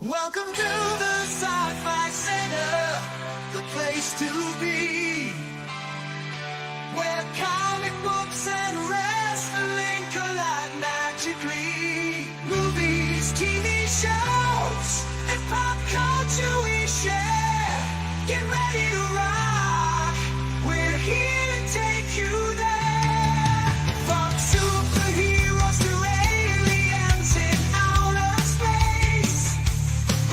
Welcome to the Sci-Fi Center, the place to be, where comic books and wrestling collide magically. Movies, TV shows, and pop culture we share. Get ready to rock, we're here to take you there. From superheroes to aliens in outer space,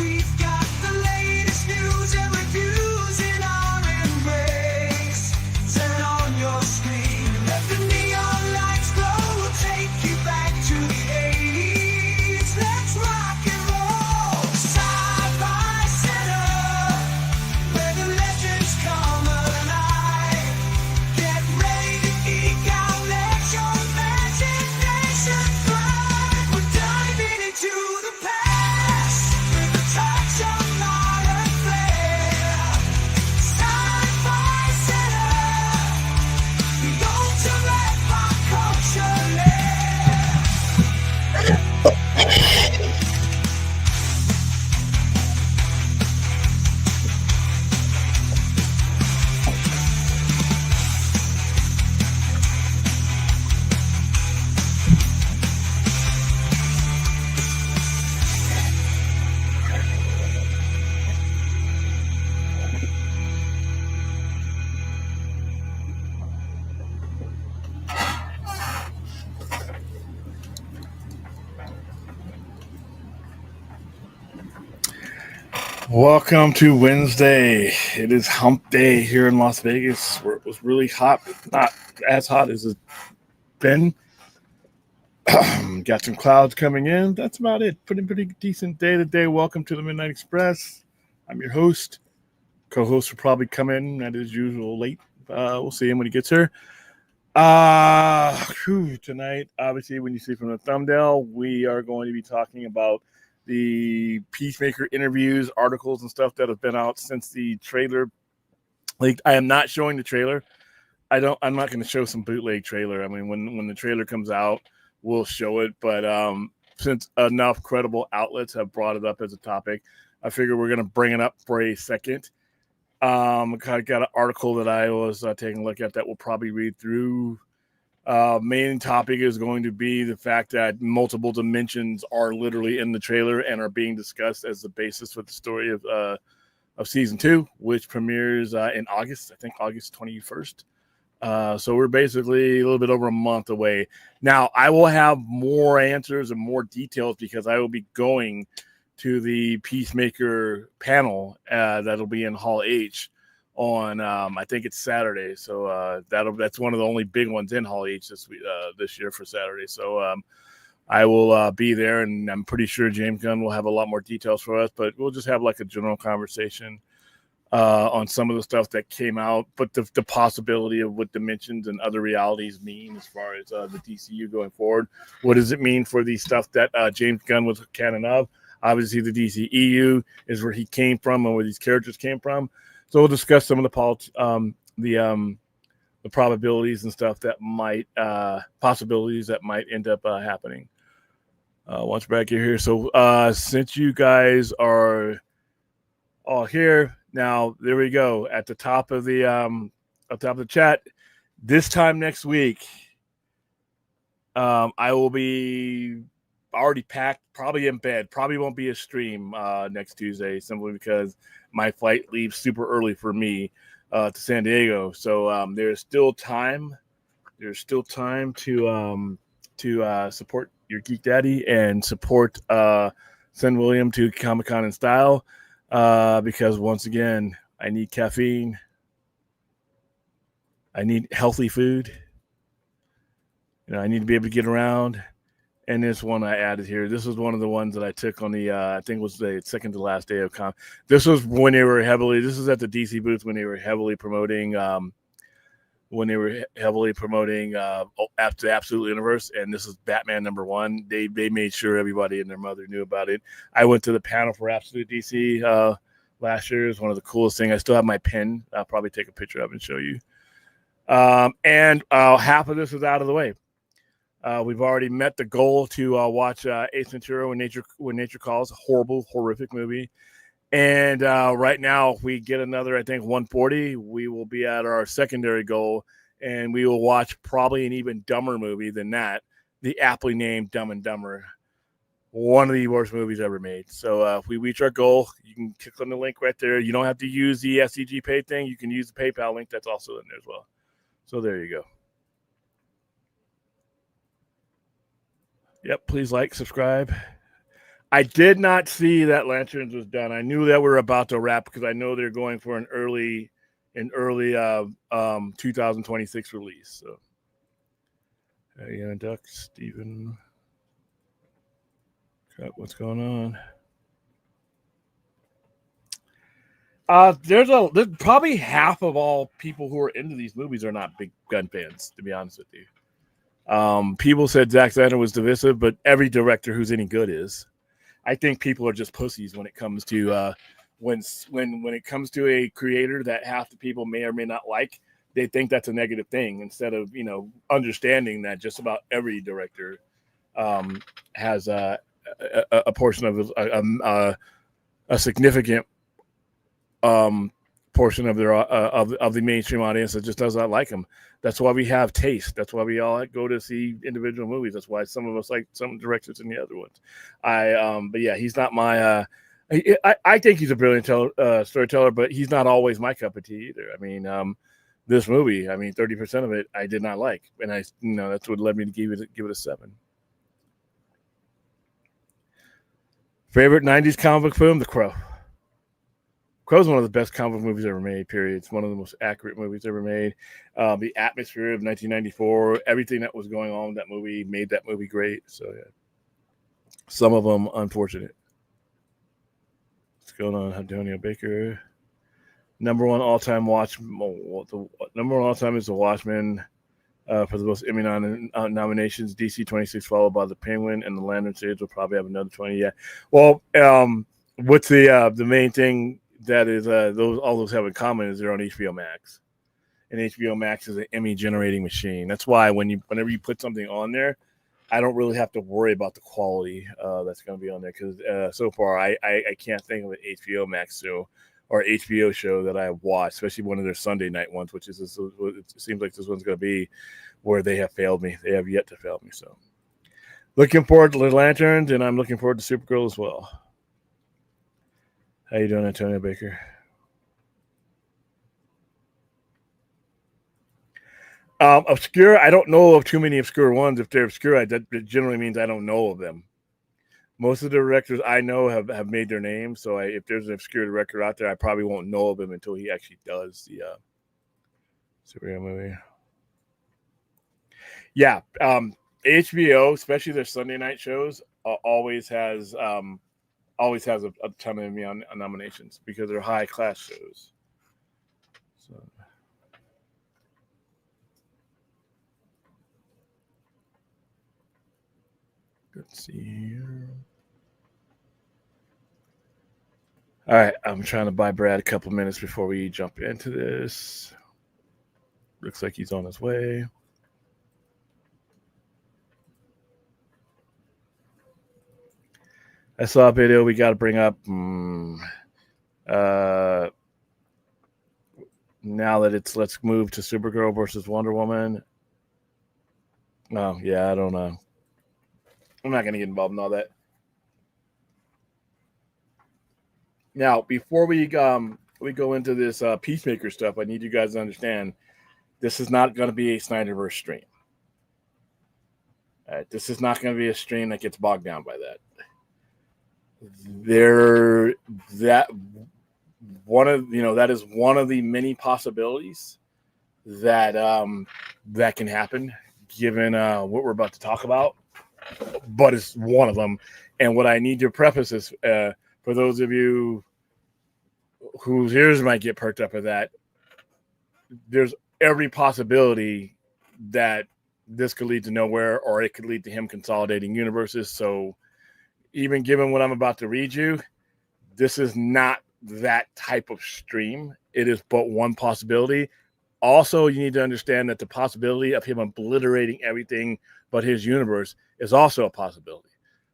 we've got the latest news and reviews in our embrace. Turn on your screen, let the neon lights glow. We'll take you back to the 80s. Let's rock and roll. Sci-Fi Center, where the legends come alive. Get ready to geek out, let your imagination fly. We're diving into the past with a touch of modern flair. Sci-Fi Center, the ultimate pop culture lair. Welcome to Wednesday. It is hump day here in Las Vegas, where it was really hot, but not as hot as it's been. Got some clouds coming in. That's about it. Pretty decent day today. Welcome to the Midnight Express. I'm your host. Co-host will probably come in at his usual late. We'll see him when he gets here. Tonight, obviously, when you see from the thumbnail, we are going to be talking about the Peacemaker interviews, articles, and stuff that have been out since the trailer leaked. I am not showing the trailer. I'm not going to show some bootleg trailer. I mean, when the trailer comes out, we'll show it. But since enough credible outlets have brought it up as a topic, I figure we're going to bring it up for a second. I got an article that I was taking a look at that we'll probably read through. Main topic is going to be the fact that multiple dimensions are literally in the trailer and are being discussed as the basis for the story of season 2, which premieres in August, I think August 21st. So we're basically a little bit over a month away. Now, I will have more answers and more details because I will be going to the Peacemaker panel that'll be in Hall H on I think it's Saturday, so that's one of the only big ones in Hall H this year for Saturday. So I will be there, and I'm pretty sure James Gunn will have a lot more details for us, but we'll just have like a general conversation on some of the stuff that came out, but the possibility of what dimensions and other realities mean as far as the DCU going forward. What does it mean for the stuff that James Gunn was canon of? Obviously, the DCEU is where he came from and where these characters came from. So we'll discuss some of the probabilities and stuff that might possibilities that might end up happening. Once we're back here, so since you guys are all here now, there we go at the top of the chat. This time next week, I will be already packed, probably in bed. Probably won't be a stream next Tuesday, simply because my flight leaves super early for me to San Diego. So there's still time. There's still time to support your Geek Daddy and support send William to Comic-Con in style because once again, I need caffeine. I need healthy food. I need to be able to get around. And this one I added here. This was one of the ones that I took on the, I think it was the second to last day of con. This was when they were this was at the DC booth when they were heavily promoting, After the Absolute Universe. And this is Batman #1. They made sure everybody and their mother knew about it. I went to the panel for Absolute DC last year. It was one of the coolest things. I still have my pen. I'll probably take a picture of it and show you. And half of this is out of the way. We've already met the goal to watch Ace Ventura when Nature Calls, a horrific movie. And right now, if we get another, I think, 140, we will be at our secondary goal, and we will watch probably an even dumber movie than that, the aptly named Dumb and Dumber, one of the worst movies ever made. So if we reach our goal, you can click on the link right there. You don't have to use the SCG Pay thing. You can use the PayPal link that's also in there as well. So there you go. Yep, please like, subscribe. I did not see that Lanterns was done. I knew that we were about to wrap because I know they're going for an early 2026 release. So, yeah, Duck, Steven, what's going on? There's probably half of all people who are into these movies are not big gun fans, to be honest with you. People said Zack Snyder was divisive, but every director who's any good is. I think people are just pussies when it comes to when it comes to a creator that half the people may or may not like. They think that's a negative thing instead of understanding that just about every director has a portion of a significant portion of their of the mainstream audience that just does not like them. That's why we have taste. That's why we all go to see individual movies. That's why some of us like some directors and the other ones. But yeah, he's not my. I think he's a brilliant storyteller, but he's not always my cup of tea either. I mean, this movie, 30% of it I did not like, and that's what led me to give it a 7. Favorite '90s comic book film: The Crow. Crow's one of the best comic book movies ever made, period. It's one of the most accurate movies ever made. The atmosphere of 1994, everything that was going on in that movie made that movie great. So, yeah. Some of them unfortunate. What's going on, Antonio Baker? Number one all-time number one all-time is The Watchmen for the most Emmy nominations. DC 26, followed by The Penguin, and The Lantern series will probably have another 20. Yeah. Well, what's the main thing that is all those have in common is they're on HBO Max, and HBO Max is an Emmy generating machine. That's why whenever you put something on there, I don't really have to worry about the quality that's going to be on there because so far I can't think of an HBO Max show or HBO show that I have watched, especially one of their Sunday night ones, which is it seems like this one's going to be where they have failed me. They have yet to fail me. So looking forward to The Lanterns, and I'm looking forward to Supergirl as well. How you doing, Antonio Baker? Obscure, I don't know of too many obscure ones. If they're obscure, that generally means I don't know of them. Most of the directors I know have made their name, so if there's an obscure director out there, I probably won't know of him until he actually does the superhero movie. Yeah, HBO, especially their Sunday night shows, always has a ton of Emmy nominations because they're high class shows. So. Let's see here. All right, I'm trying to buy Brad a couple minutes before we jump into this. Looks like he's on his way. I saw a video we got to bring up. Now that let's move to Supergirl versus Wonder Woman. No, yeah, I don't know. I'm not going to get involved in all that. Now, before we go into this Peacemaker stuff, I need you guys to understand this is not going to be a Snyderverse stream. All right, this is not going to be a stream that gets bogged down by that. That is one of the many possibilities that that can happen given what we're about to talk about, but it's one of them. And what I need to preface is for those of you whose ears might get perked up at that, there's every possibility that this could lead to nowhere, or it could lead to him consolidating universes. So even given what I'm about to read you, this is not that type of stream. It is but one possibility. Also, you need to understand that the possibility of him obliterating everything but his universe is also a possibility.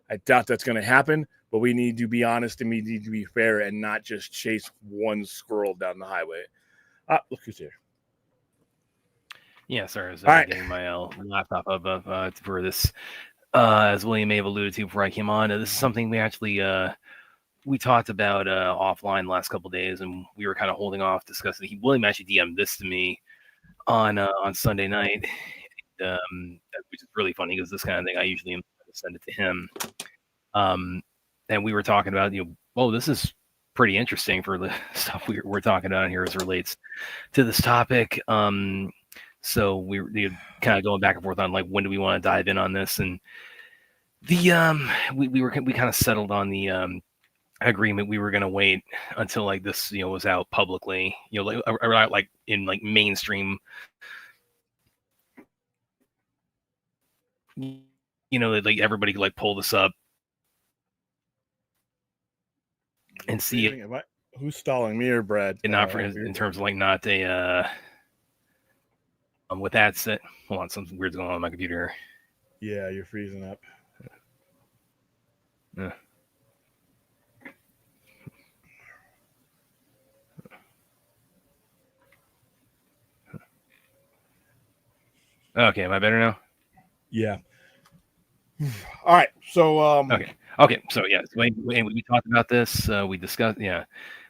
I doubt that's going to happen, but we need to be honest and we need to be fair and not just chase one squirrel down the highway. Look who's here. Yeah, sorry, I was All getting my laptop up for this. As William may have alluded to before I came on, this is something we actually we talked about offline the last couple of days, and we were kind of holding off discussing. William actually DM'd this to me on Sunday night, which is really funny because this kind of thing I usually am going to send it to him. And we were talking about, this is pretty interesting for the stuff we're talking about here as it relates to this topic. So we kind of going back and forth on like when do we want to dive in on this, and the we kind of settled on the agreement we were going to wait until like this was out publicly, like in like mainstream, like everybody could like pull this up and see it. Who's stalling, me or Brad? Not for in terms of like not a. With that said, hold on, something weird's going on my computer. Yeah, you're freezing up. Yeah. Okay, am I better now? Yeah. All right. So Okay. So yeah, we talked about this. We discussed,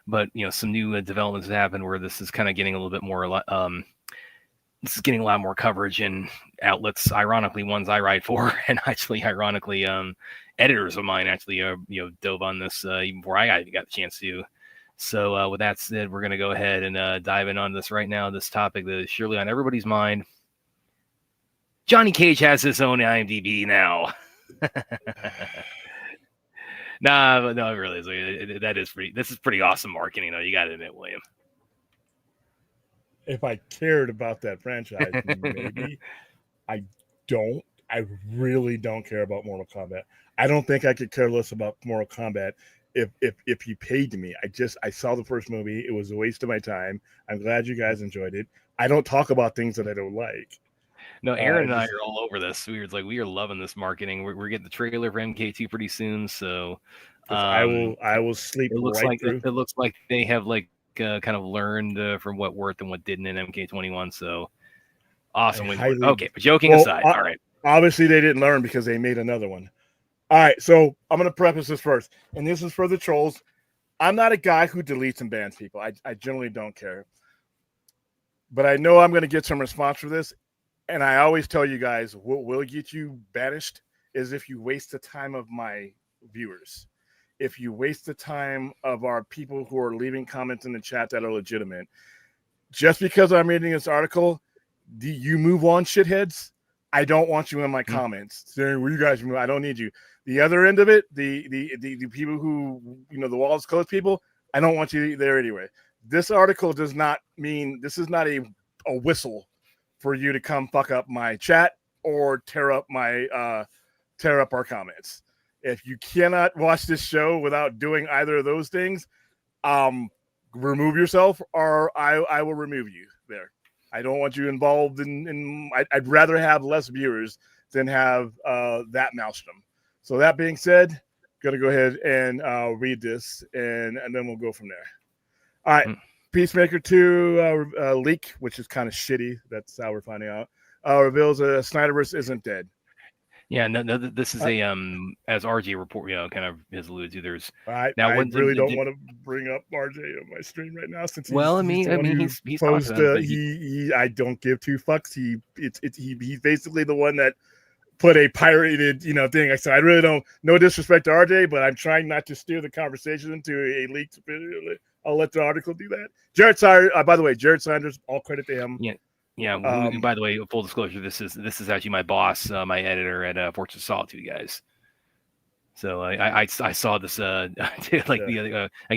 but some new developments have happened where this is kind of getting a little bit more. This is getting a lot more coverage in outlets. Ironically, ones I write for, and actually, ironically, editors of mine actually, dove on this even before I got the chance to. So with that said, we're gonna go ahead and dive in on this right now. This topic that is surely on everybody's mind. Johnny Cage has his own IMDb now. No, it really is. That is pretty. This is pretty awesome marketing, though. You got to admit, William. If I cared about that franchise, maybe. I don't. I really don't care about Mortal Kombat. I don't think I could care less about Mortal Kombat if he paid me. I saw the first movie. It was a waste of my time. I'm glad you guys enjoyed it. I don't talk about things that I don't like. No, Aaron and I are all over this. We are loving this marketing. We're getting the trailer for MK2 pretty soon, so I will sleep. It looks through. It looks like they have like kind of learned from what worked and what didn't in MK21. So awesome. Okay, but joking aside, all right. Obviously, they didn't learn because they made another one. All right, so I'm going to preface this first, and this is for the trolls. I'm not a guy who deletes and bans people. I generally don't care, but I know I'm going to get some response for this. And I always tell you guys, what will get you banished is if you waste the time of my viewers. If you waste the time of our people who are leaving comments in the chat that are legitimate. Just because I'm reading this article, do you move on, shitheads? I don't want you in my comments saying, "Well, you guys move." I don't need you. The other end of it, the people who, the walls closed people, I don't want you there anyway. This article does not mean, this is not a whistle for you to come fuck up my chat or tear up our comments. If you cannot watch this show without doing either of those things, remove yourself, or I will remove you there. I don't want you involved in I'd rather have less viewers than have that maelstrom. So that being said, gonna go ahead and read this, and then we'll go from there. All right. Peacemaker 2 leak, which is kind of shitty. That's how we're finding out. Reveals Snyderverse isn't dead. Yeah, no, this is a as RJ report, kind of has alluded to. There's I really don't want to bring up RJ on my stream right now since he's posed. I don't give two fucks. He's basically the one that put a pirated thing. So I really don't. No disrespect to RJ, but I'm trying not to steer the conversation into a leaked video. I'll let the article do that. Jared Sanders, by the way, Jared Sanders, all credit to him. Yeah. By the way, full disclosure, this is actually my boss, my editor at Fortress of Solitude, guys. So I saw this again.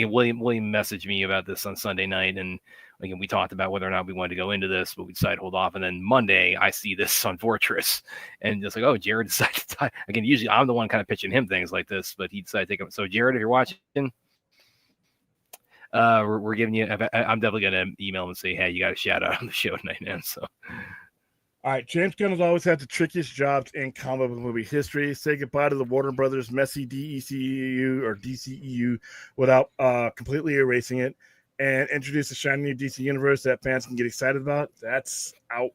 William messaged me about this on Sunday night, and again we talked about whether or not we wanted to go into this, but we decided to hold off. And then Monday I see this on Fortress, and just like, oh, Jared decided to die. Again, usually I'm the one kind of pitching him things like this, but he decided to take it. So Jared, if you're watching, we're giving you. I'm definitely gonna email him and say, hey, you got a shout out on the show tonight, man. So. All right, James Gunn has always had the trickiest jobs in comic book movie history. Say goodbye to the Warner Brothers messy DECU or DCEU without completely erasing it, and introduce a shiny new DC universe that fans can get excited about. That's out.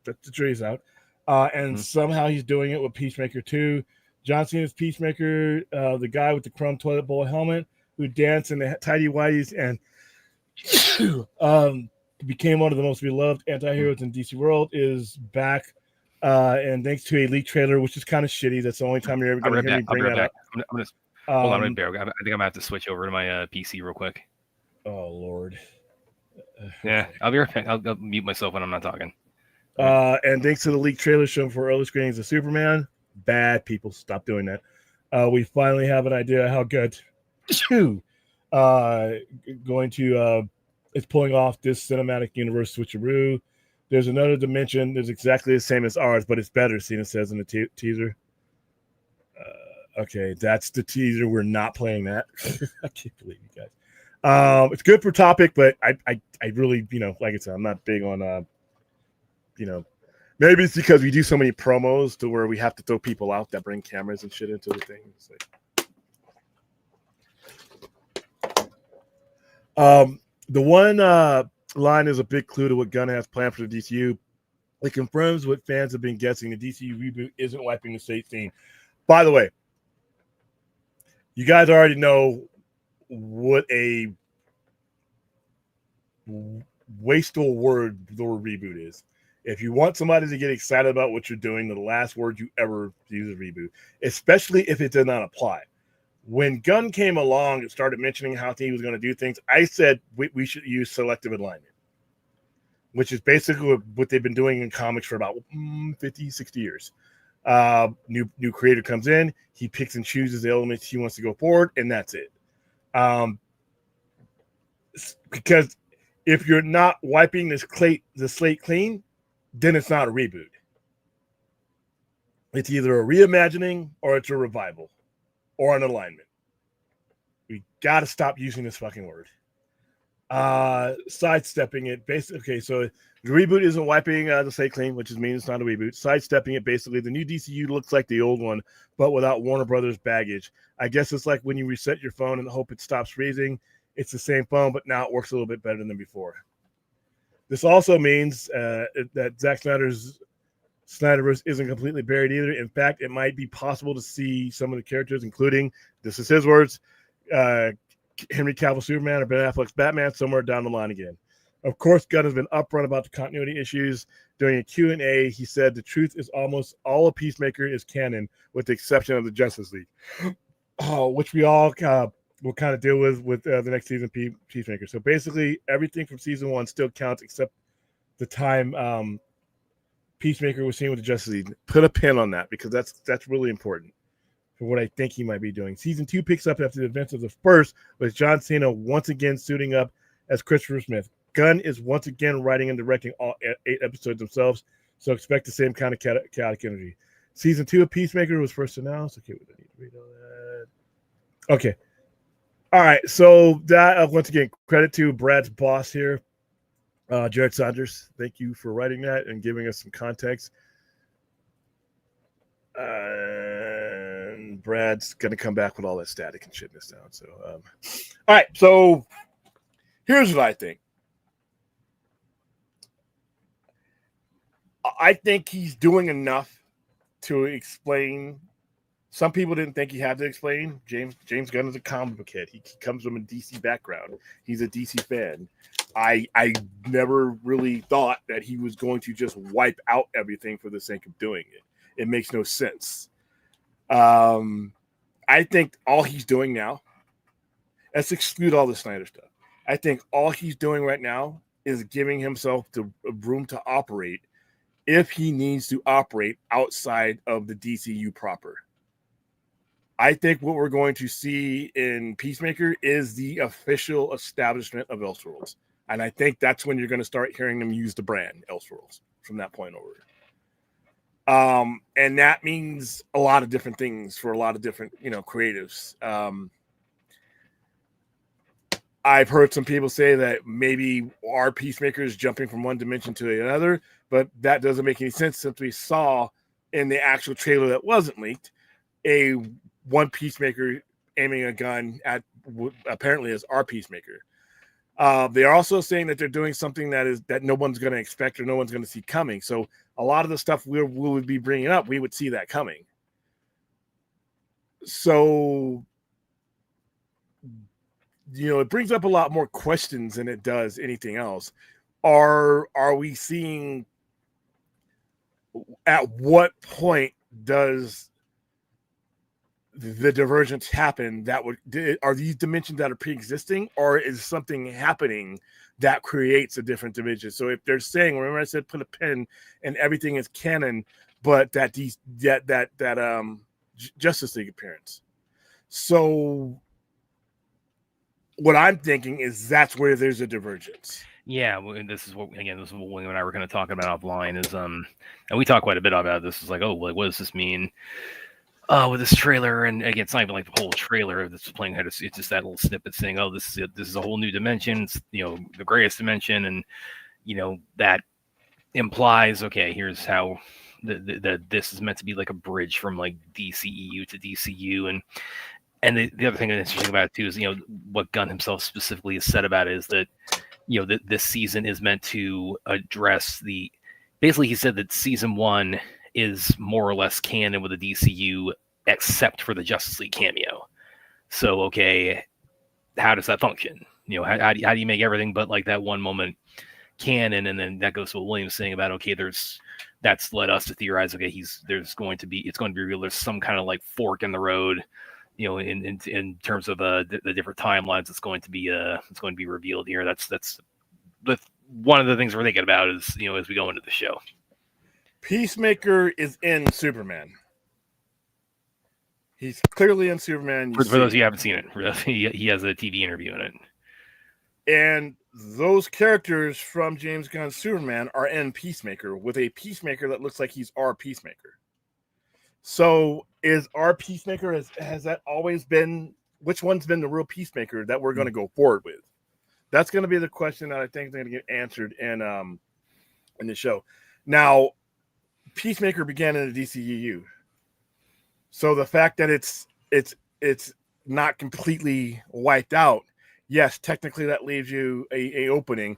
The jury's out. And somehow he's doing it with Peacemaker 2. John Cena's Peacemaker, the guy with the chrome toilet bowl helmet who danced in the tidy whities and became one of the most beloved anti-heroes in DC world, is back. And thanks to a leaked trailer, which is kind of shitty. That's the only time you're ever going to hear me bring that up. I'm gonna hold on, I think I'm gonna have to switch over to my PC real quick. Oh Lord. Yeah, I'll be right back. I'll mute myself when I'm not talking. And thanks to the leaked trailer shown for early screenings of Superman, bad people, stop doing that. We finally have an idea how good it's pulling off this cinematic universe switcheroo. There's another dimension that's exactly the same as ours, but it's better, Cena says in the teaser. Okay, that's the teaser. We're not playing that. I can't believe you guys. It's good for topic, but I really, like I said, I'm not big on maybe it's because we do so many promos to where we have to throw people out that bring cameras and shit into the thing. It's like, the one line is a big clue to what Gunn has planned for the DCU. It confirms what fans have been guessing. The DCU reboot isn't wiping the state scene. By the way, you guys already know what a wasteful word the word reboot is. If you want somebody to get excited about what you're doing, the last word you ever use is reboot, especially if it did not apply. When Gunn came along and started mentioning how he was going to do things, I said we should use selective alignment, which is basically what they've been doing in comics for about 50, 60 years. New creator comes in, he picks and chooses the elements he wants to go forward, and that's it. Because if you're not wiping the slate clean, then it's not a reboot. It's either a reimagining or it's a revival or an alignment. We got to stop using this fucking word. Sidestepping it, basically. Okay, so the reboot isn't wiping the slate clean, which means it's not a reboot. Sidestepping it, basically, the new DCU looks like the old one, but without Warner Brothers baggage. I guess it's like when you reset your phone and hope it stops freezing. It's the same phone, but now it works a little bit better than before. This also means that Zack Snyder's Snyderverse isn't completely buried either. In fact, it might be possible to see some of the characters, including, this is his words, Henry Cavill Superman or Ben Affleck's Batman somewhere down the line again. Of course, Gunn has been upfront about the continuity issues. During a Q&A, he said the truth is almost all of Peacemaker is canon, with the exception of the Justice League, which we all will kind of deal with the next season Peacemaker. So basically, everything from season 1 still counts except the time Peacemaker was seen with the Justice League. Put a pin on that because that's really important for what I think he might be doing. Season 2 picks up after the events of the first, with John Cena once again suiting up as Christopher Smith. Gunn is once again writing and directing all 8 episodes themselves, so expect the same kind of chaotic energy. Season 2 of Peacemaker was first announced. Okay, we don't need to read all that. Okay. All right, so that once again, credit to Brad's boss here, Jared Saunders. Thank you for writing that and giving us some context. And Brad's going to come back with all that static and shit this down. So, all right, so here's what I think. I think he's doing enough to explain. Some people didn't think he had to explain. James Gunn is a comic book kid. He comes from a DC background. He's a DC fan. I never really thought that he was going to just wipe out everything for the sake of doing it. It makes no sense. I think all he's doing now, let's exclude all the Snyder stuff. I think all he's doing right now is giving himself the room to operate if he needs to operate outside of the DCU proper. I think what we're going to see in Peacemaker is the official establishment of Elseworlds. And I think that's when you're going to start hearing them use the brand Elseworlds from that point over. And that means a lot of different things for a lot of different, creatives. I've heard some people say that maybe our Peacemaker is jumping from one dimension to another, but that doesn't make any sense since we saw in the actual trailer that wasn't leaked a one Peacemaker aiming a gun at apparently as our Peacemaker. They are also saying that they're doing something that no one's going to expect or no one's going to see coming. So a lot of the stuff we would be bringing up, we would see that coming. So, it brings up a lot more questions than it does anything else. Are we seeing at what point does the divergence happen? Are these dimensions that are pre-existing, or is something happening that creates a different dimension? So if they're saying, remember I said put a pin and everything is canon, but that Justice League appearance. So what I'm thinking is that's where there's a divergence. Yeah, this is what William and I were going to talk about offline. Is and we talk quite a bit about this. Is like, oh, what does this mean? With this trailer, and again, it's not even like the whole trailer that's playing. It's just that little snippet saying, "Oh, this is a whole new dimension. It's, the greatest dimension," and that implies, okay, here's how this is meant to be like a bridge from like DCEU to DCU, and the other thing that's interesting about it too is what Gunn himself specifically has said about it is that this season is meant to address basically he said that season 1 is more or less canon with the DCU, except for the Justice League cameo. So, okay, how does that function? How do you make everything but like that one moment canon? And then that goes to what William's saying about, okay, that's led us to theorize, okay, it's going to be revealed. There's some kind of like fork in the road, in terms of the different timelines. It's going to be revealed here. That's one of the things we're thinking about is, as we go into the show. Peacemaker is in Superman. He's clearly in Superman. For those of you who haven't seen it, he has a TV interview in it. And those characters from James Gunn's Superman are in Peacemaker with a Peacemaker that looks like he's our Peacemaker. So is our Peacemaker, has that always been, which one's been the real Peacemaker that we're going to go forward with? That's going to be the question that I think is going to get answered in the show. Now, Peacemaker began in the DCU. So the fact that it's not completely wiped out, yes, technically that leaves you a opening.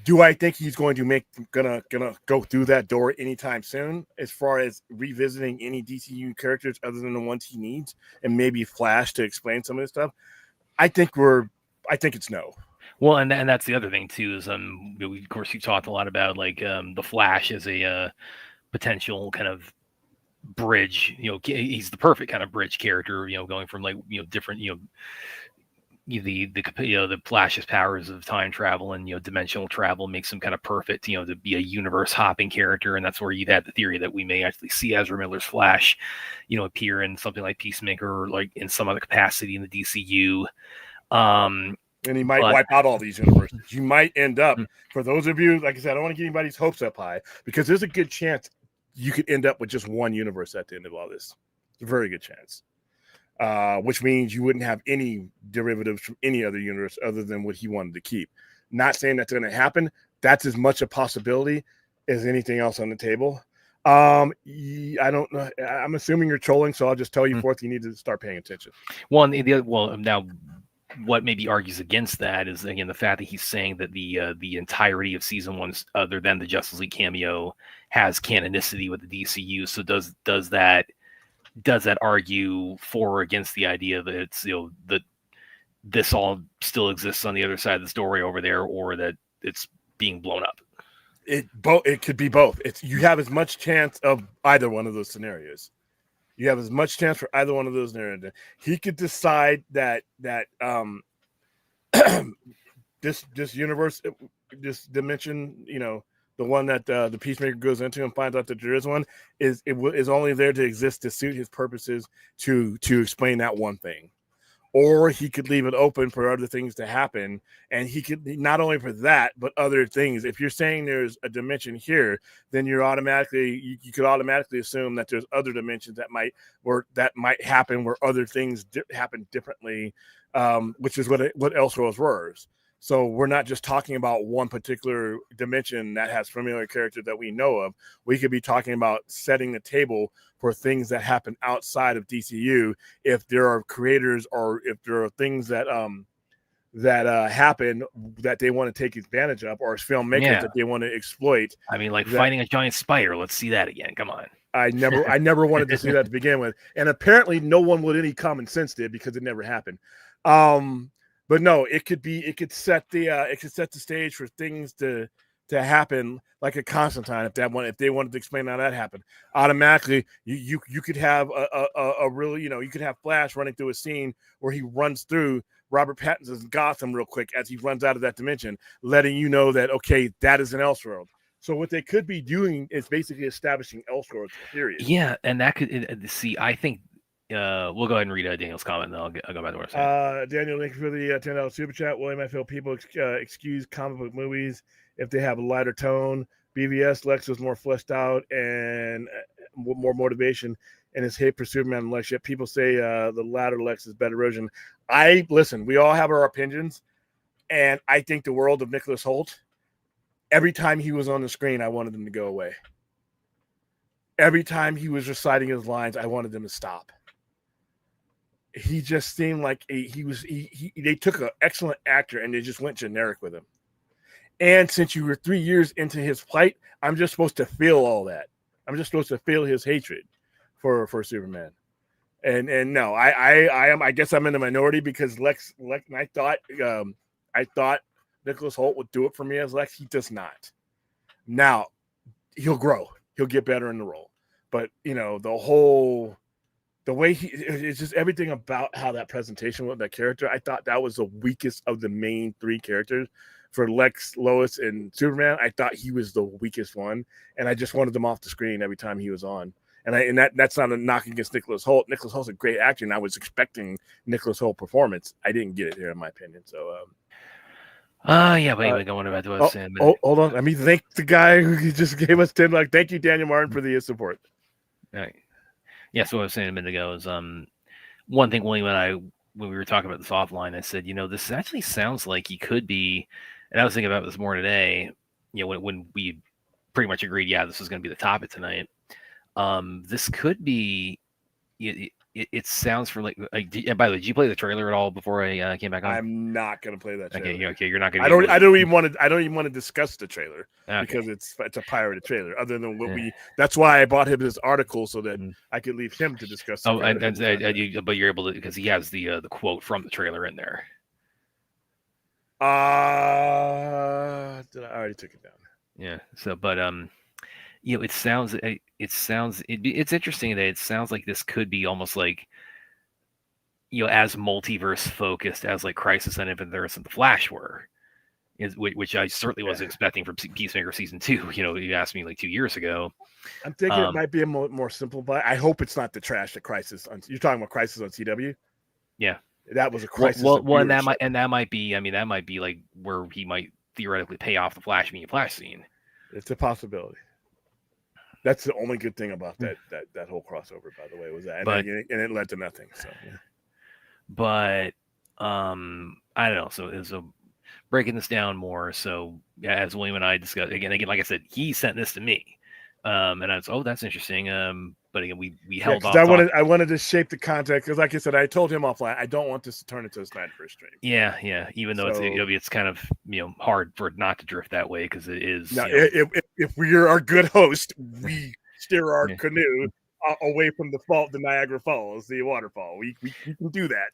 Do I think he's going to gonna go through that door anytime soon as far as revisiting any DCU characters other than the ones he needs and maybe Flash to explain some of this stuff? I think it's no. Well, and that's the other thing too is of course you talked a lot about like the Flash as a potential kind of bridge. He's the perfect kind of bridge character. Going from like different the Flash's powers of time travel and dimensional travel makes him kind of perfect to be a universe hopping character, and that's where you've had the theory that we may actually see Ezra Miller's Flash appear in something like Peacemaker or like in some other capacity in the DCU. And he might wipe out all these universes. You might end up, for those of you, like I said, I don't want to get anybody's hopes up high because there's a good chance you could end up with just one universe at the end of all this. It's a very good chance. Which means you wouldn't have any derivatives from any other universe other than what he wanted to keep. Not saying that's going to happen. That's as much a possibility as anything else on the table. I don't know. I'm assuming you're trolling, so I'll just tell you forth. You need to start paying attention. Well, now what maybe argues against that is again the fact that he's saying that the entirety of season 1, other than the Justice League cameo, has canonicity with the DCU. So does that argue for or against the idea that it's that this all still exists on the other side of the story over there, or that it's being blown up? It could be both. You have as much chance of either one of those scenarios. You have as much chance for either one of those scenarios. He could decide that this universe, this dimension, the one that the Peacemaker goes into and finds out that there is one, is only there to exist to suit his purposes to explain that one thing. or he could leave it open for other things to happen. And he could not only for that, but other things. If you're saying there's a dimension here, then you're automatically you could automatically assume that there's other dimensions that might happen where other things happen differently, which is what Elseworlds were. So we're not just talking about one particular dimension that has familiar characters that we know of. We could be talking about setting the table for things that happen outside of DCU. If there are creators or if there are things that happen that they want to take advantage of, or filmmakers that they want to exploit. I mean, like fighting a giant spider. Let's see that again. Come on. I never wanted to see that to begin with, and apparently no one with any common sense did, because it never happened. But no, it could set the stage for things to happen, like a Constantine. If they wanted to explain how that happened, automatically you could have a really, you could have Flash running through a scene where he runs through Robert Pattinson's Gotham real quick as he runs out of that dimension, letting you know that, okay, that is an Elseworld. So what they could be doing is basically establishing Elseworlds, period. Yeah, and that could see. I think we'll go ahead and read Daniel's comment, and then I'll go back to what I'm saying. Daniel, thank you for the $10 super chat. William, I feel people excuse comic book movies if they have a lighter tone. BVS Lex was more fleshed out and more motivation in his hate for Superman and Lex. Yet people say the latter Lex is better version. Listen, we all have our opinions, and I think the world of Nicholas Hoult, every time he was on the screen, I wanted him to go away. Every time he was reciting his lines, I wanted him to stop. He just seemed like they took an excellent actor and they just went generic with him. And since you were 3 years into his plight, I'm just supposed to feel all that. I'm just supposed to feel his hatred for Superman. And no, I guess I'm in the minority, because Lex I thought Nicholas Hoult would do it for me as Lex. He does not. Now, he'll grow. He'll get better in the role. But, the way it's just everything about how that presentation with that character, I thought that was the weakest of the main three characters. For Lex, Lois, and Superman, I thought he was the weakest one, and I just wanted them off the screen every time he was on. And that's not a knock against Nicholas Hoult. Nicholas Holt's a great actor, and I was expecting Nicholas Hoult performance. I didn't get it here, in my opinion. So, yeah, but anyway, going back to what I was saying. Hold on. Let me thank the guy who just gave us 10. Like, thank you, Daniel Martin, for the support. All right. Yeah, so what I was saying a minute ago is one thing, William and I, when we were talking about this offline, I said, this actually sounds like he could be, and I was thinking about this more today, when we pretty much agreed, yeah, this is going to be the topic tonight. This could be, it sounds for like, and by the way, did you play the trailer at all before I came back on? I'm not going to play that trailer. Okay, you're not going to. I don't even want to discuss the trailer, because it's a pirated trailer. Other than what that's why I bought him this article, so that I could leave him to discuss. But you're able to, because he has the quote from the trailer in there. I already took it down. Yeah. So, but it sounds. It's interesting that it sounds like this could be almost like, as multiverse focused as like Crisis on Infinite Earths and the Flash were, which I certainly wasn't expecting from Peacemaker season 2. You asked me like 2 years ago. I'm thinking it might be a more simple, but I hope it's not the trash that Crisis on. You're talking about Crisis on CW. Yeah, that was a Crisis. Well, and that might be. I mean, that might be like where he might theoretically pay off the Flash being a Flash scene. It's a possibility. That's the only good thing about that whole crossover, by the way, was that, and it led to nothing. So, yeah. But I don't know. So breaking this down more. So as William and I discussed again, like I said, he sent this to me, and I was, that's interesting. But again, we held off. I wanted to shape the context, because, like I said, I told him offline, I don't want this to turn into a Snyderverse stream. Yeah. Even though it's kind of hard for it not to drift that way, because it is. Now, if we are our good host, we steer our canoe away from the Niagara Falls, the waterfall. We can do that,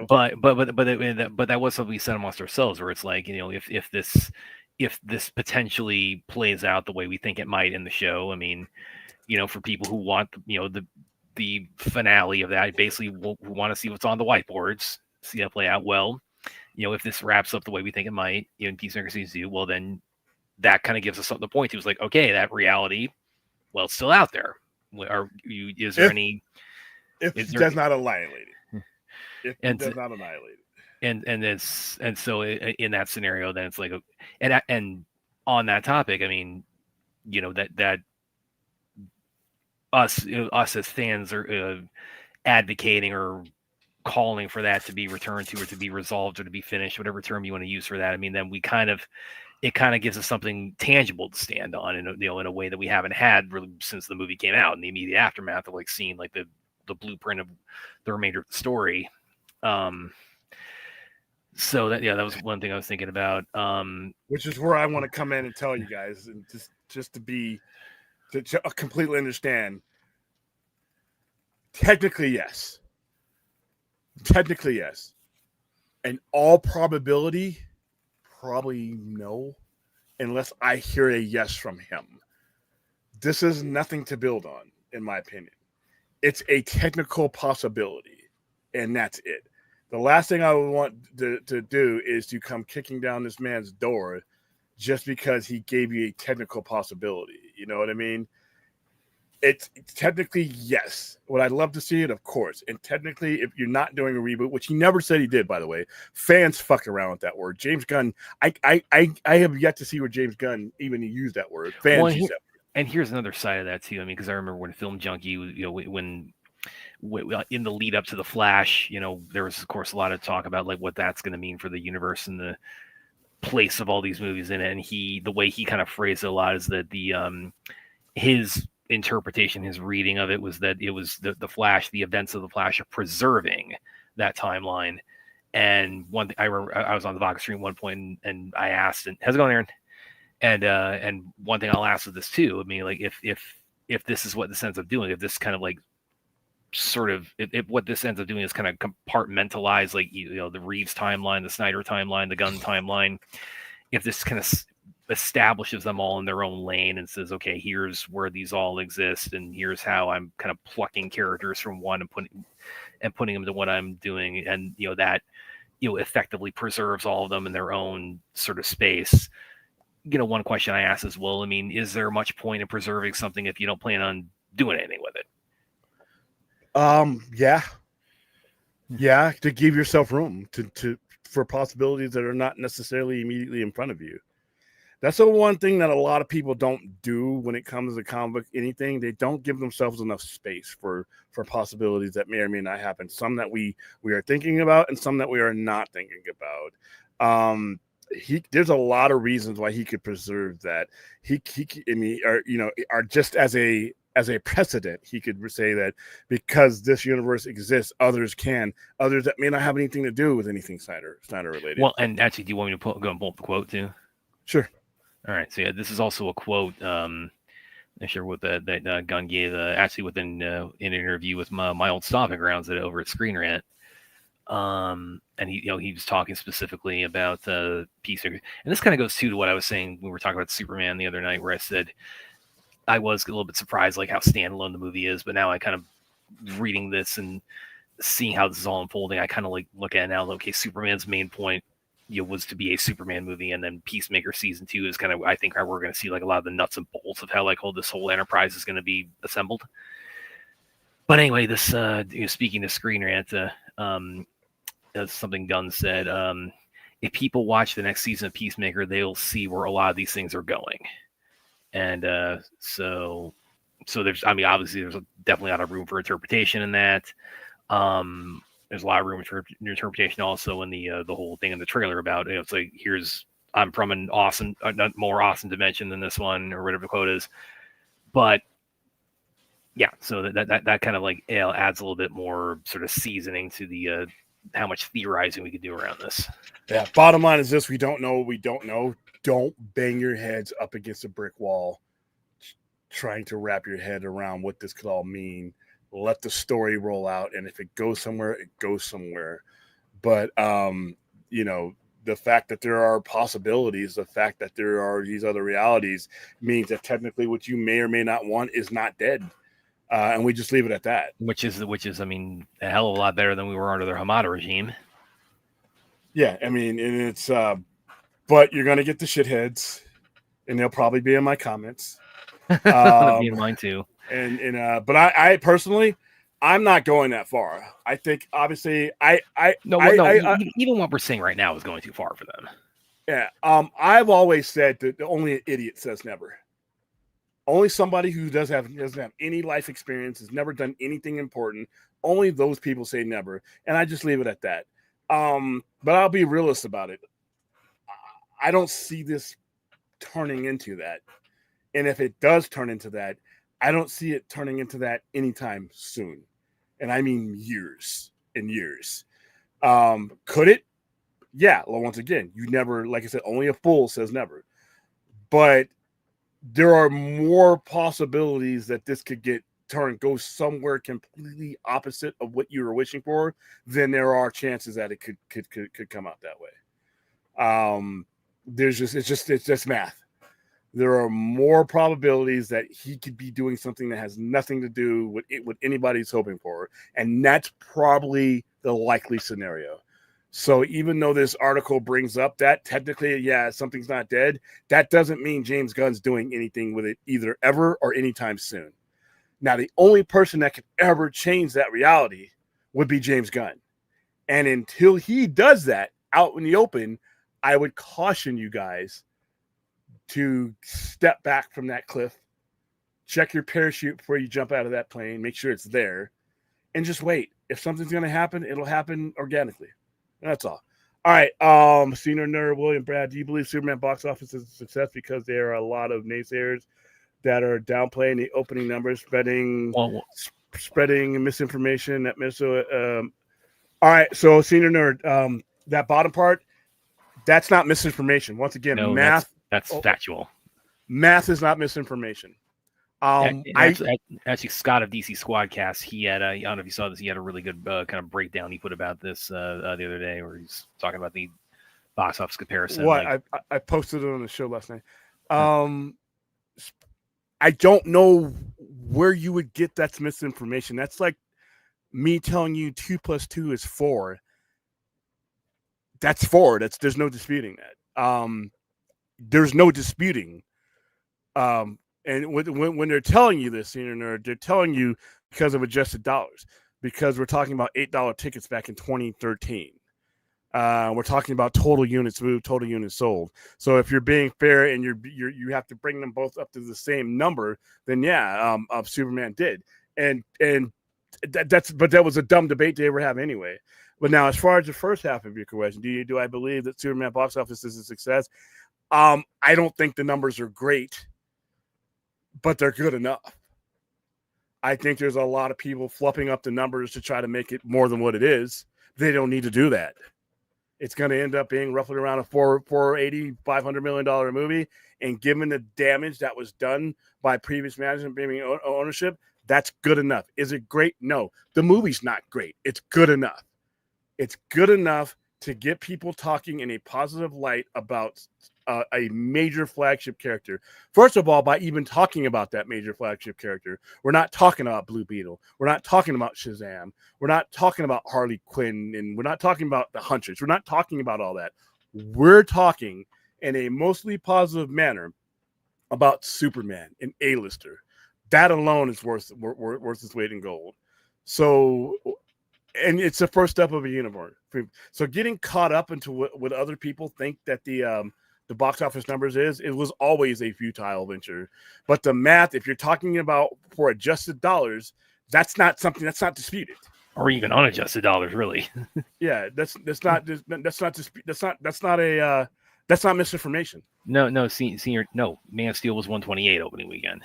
But that was something we set amongst ourselves, where it's like, if this potentially plays out the way we think it might in the show, I mean. For people who want, the finale of that, basically who want to see what's on the whiteboards, see that play out well. If this wraps up the way we think it might, in Peacemaker season 2, well, then that kind of gives us something to point to. It's like, okay, that reality, well, it's still out there. Is there any? If that's not a lion lady. If And it does not annihilate it. and so in that scenario, then it's like, and on that topic, I mean, that us as fans are advocating or calling for that to be returned to, or to be resolved, or to be finished, whatever term you want to use for that. I mean, then it kind of gives us something tangible to stand on in a way that we haven't had really since the movie came out, in the immediate aftermath of like seeing like the blueprint of the remainder of the story. So that was one thing I was thinking about. Which is where I want to come in and tell you guys, and just to completely understand. Technically, yes. In all probability, probably no, unless I hear a yes from him. This is nothing to build on, in my opinion. It's a technical possibility, and that's it. The last thing I would want to do is to come kicking down this man's door just because he gave you a technical possibility. You know what I mean? It's technically yes. Would I love to see it? Of course. And technically, if you're not doing a reboot, which he never said he did, by the way, fans fuck around with that word. James Gunn, I have yet to see where James Gunn even used that word. Fans use that word. And here's another side of that too. I mean, because I remember when Film Junkie, when in the lead up to the Flash, there was of course a lot of talk about like what that's going to mean for the universe and the place of all these movies in it. And the way he kind of phrased it a lot is that his interpretation, his reading of it was that it was the Flash, the events of the Flash are preserving that timeline. And one thing I remember, I was on the Vox stream at one point and I asked, and how's it going, Aaron? And one thing I'll ask with this too, I mean, like if this is what this ends up doing, if this kind of like sort of if what this ends up doing is kind of compartmentalize like the Reeves timeline, the Snyder timeline, the Gunn timeline, if this kind of establishes them all in their own lane and says, okay, here's where these all exist, and here's how I'm kind of plucking characters from one and putting them to what I'm doing, and that effectively preserves all of them in their own sort of space. One question I ask is, well, I mean, is there much point in preserving something if you don't plan on doing anything with it? Yeah, to give yourself room for possibilities that are not necessarily immediately in front of you. That's the one thing that a lot of people don't do when it comes to comic book anything. They don't give themselves enough space for possibilities that may or may not happen. Some that we are thinking about, and some that we are not thinking about. There's a lot of reasons why he could preserve that. Or just as a precedent, he could say that because this universe exists, others that may not have anything to do with anything Snyder related. Well, and actually, do you want me to go and pull up the quote too? Sure. All right. So yeah, this is also a quote. I'm sure what that Gunn gave actually within an interview with my old stomping grounds over at Screen Rant. And he was talking specifically about Peacemaker, and this kind of goes to what I was saying when we were talking about Superman the other night, where I said I was a little bit surprised like how standalone the movie is, but now I kind of reading this and seeing how this is all unfolding, I kind of like look at it now. Okay, Superman's main point was to be a Superman movie, and then Peacemaker season 2 is kind of, I think we're going to see like a lot of the nuts and bolts of how like this whole enterprise is going to be assembled. But anyway, this speaking to Screen Rant, something Gunn said, if people watch the next season of Peacemaker, they'll see where a lot of these things are going. And so there's, I mean, obviously there's definitely a lot of room for interpretation in that. There's a lot of room for interpretation also in the whole thing in the trailer about, it's like, I'm from an awesome, more awesome dimension than this one, or whatever the quote is. But yeah, so that kind of like adds a little bit more sort of seasoning to the how much theorizing we could do around this. Yeah. Bottom line is this: we don't know what we don't know. Don't bang your heads up against a brick wall trying to wrap your head around what this could all mean. Let the story roll out, and if it goes somewhere, it goes somewhere. But the fact that there are possibilities, the fact that there are these other realities, means that technically what you may or may not want is not dead. And we just leave it at that. Which is, I mean, a hell of a lot better than we were under their Hamada regime. Yeah, I mean, and it's but you're gonna get the shitheads, and they'll probably be in my comments. Be in mine too. And but I personally, I'm not going that far. I think obviously even what we're saying right now is going too far for them. Yeah. I've always said that only an idiot says never. Only somebody who doesn't have any life experience, has never done anything important. Only those people say never, and I just leave it at that. But I'll be realist about it. I don't see this turning into that, and if it does turn into that, I don't see it turning into that anytime soon, and I mean years and years. Could it? Yeah. Well, once again, you never, like I said, only a fool says never, but there are more possibilities that this could go somewhere completely opposite of what you were wishing for than there are chances that it could come out that way. It's just math. There are more probabilities that he could be doing something that has nothing to do with what anybody's hoping for, and that's probably the likely scenario. So even though this article brings up that technically, yeah, something's not dead, that doesn't mean James Gunn's doing anything with it either ever or anytime soon. Now, the only person that could ever change that reality would be James Gunn. And until he does that out in the open, I would caution you guys to step back from that cliff, check your parachute before you jump out of that plane, make sure it's there, and just wait. If something's going to happen, it'll happen organically. That's all. All right. Senior nerd William Brad, do you believe Superman box office is a success because there are a lot of naysayers that are downplaying the opening numbers, spreading misinformation that all right. So senior nerd, that bottom part, that's not misinformation. Once again, No, math. That's factual. Math is not misinformation. Actually, Scott of DC Squadcast, he had I don't know if you saw this. He had a really good kind of breakdown he put about this the other day, where he's talking about the box office comparison. What I posted it on the show last night. I don't know where you would get that's misinformation. That's like me telling you 2 + 2 is 4. That's 4. There's no disputing that. There's no disputing. And when they're telling you this, senior nerd, they're telling you because of adjusted dollars, because we're talking about $8 tickets back in 2013. We're talking about total units moved, total units sold. So if you're being fair and you have to bring them both up to the same number, then yeah, Superman did, and that was a dumb debate they ever have anyway. But now, as far as the first half of your question, do I believe that Superman box office is a success? I don't think the numbers are great, but they're good enough. I think there's a lot of people fluffing up the numbers to try to make it more than what it is. They don't need to do that. It's going to end up being roughly around a $500 million movie. And given the damage that was done by previous management being ownership, that's good enough. Is it great? No. The movie's not great. It's good enough. It's good enough to get people talking in a positive light about a major flagship character. First of all, by even talking about that major flagship character, we're not talking about Blue Beetle. We're not talking about Shazam. We're not talking about Harley Quinn, and we're not talking about the Huntress. We're not talking about all that. We're talking in a mostly positive manner about Superman, an A-lister. That alone is worth its weight in gold. So, and it's the first step of a universe. So getting caught up into what other people think that the box office numbers it was always a futile venture. But the math, if you're talking about for adjusted dollars, that's not something that's not disputed. Or even unadjusted dollars, really. Yeah, that's not misinformation. No, senior. No, Man of Steel was 128 opening weekend.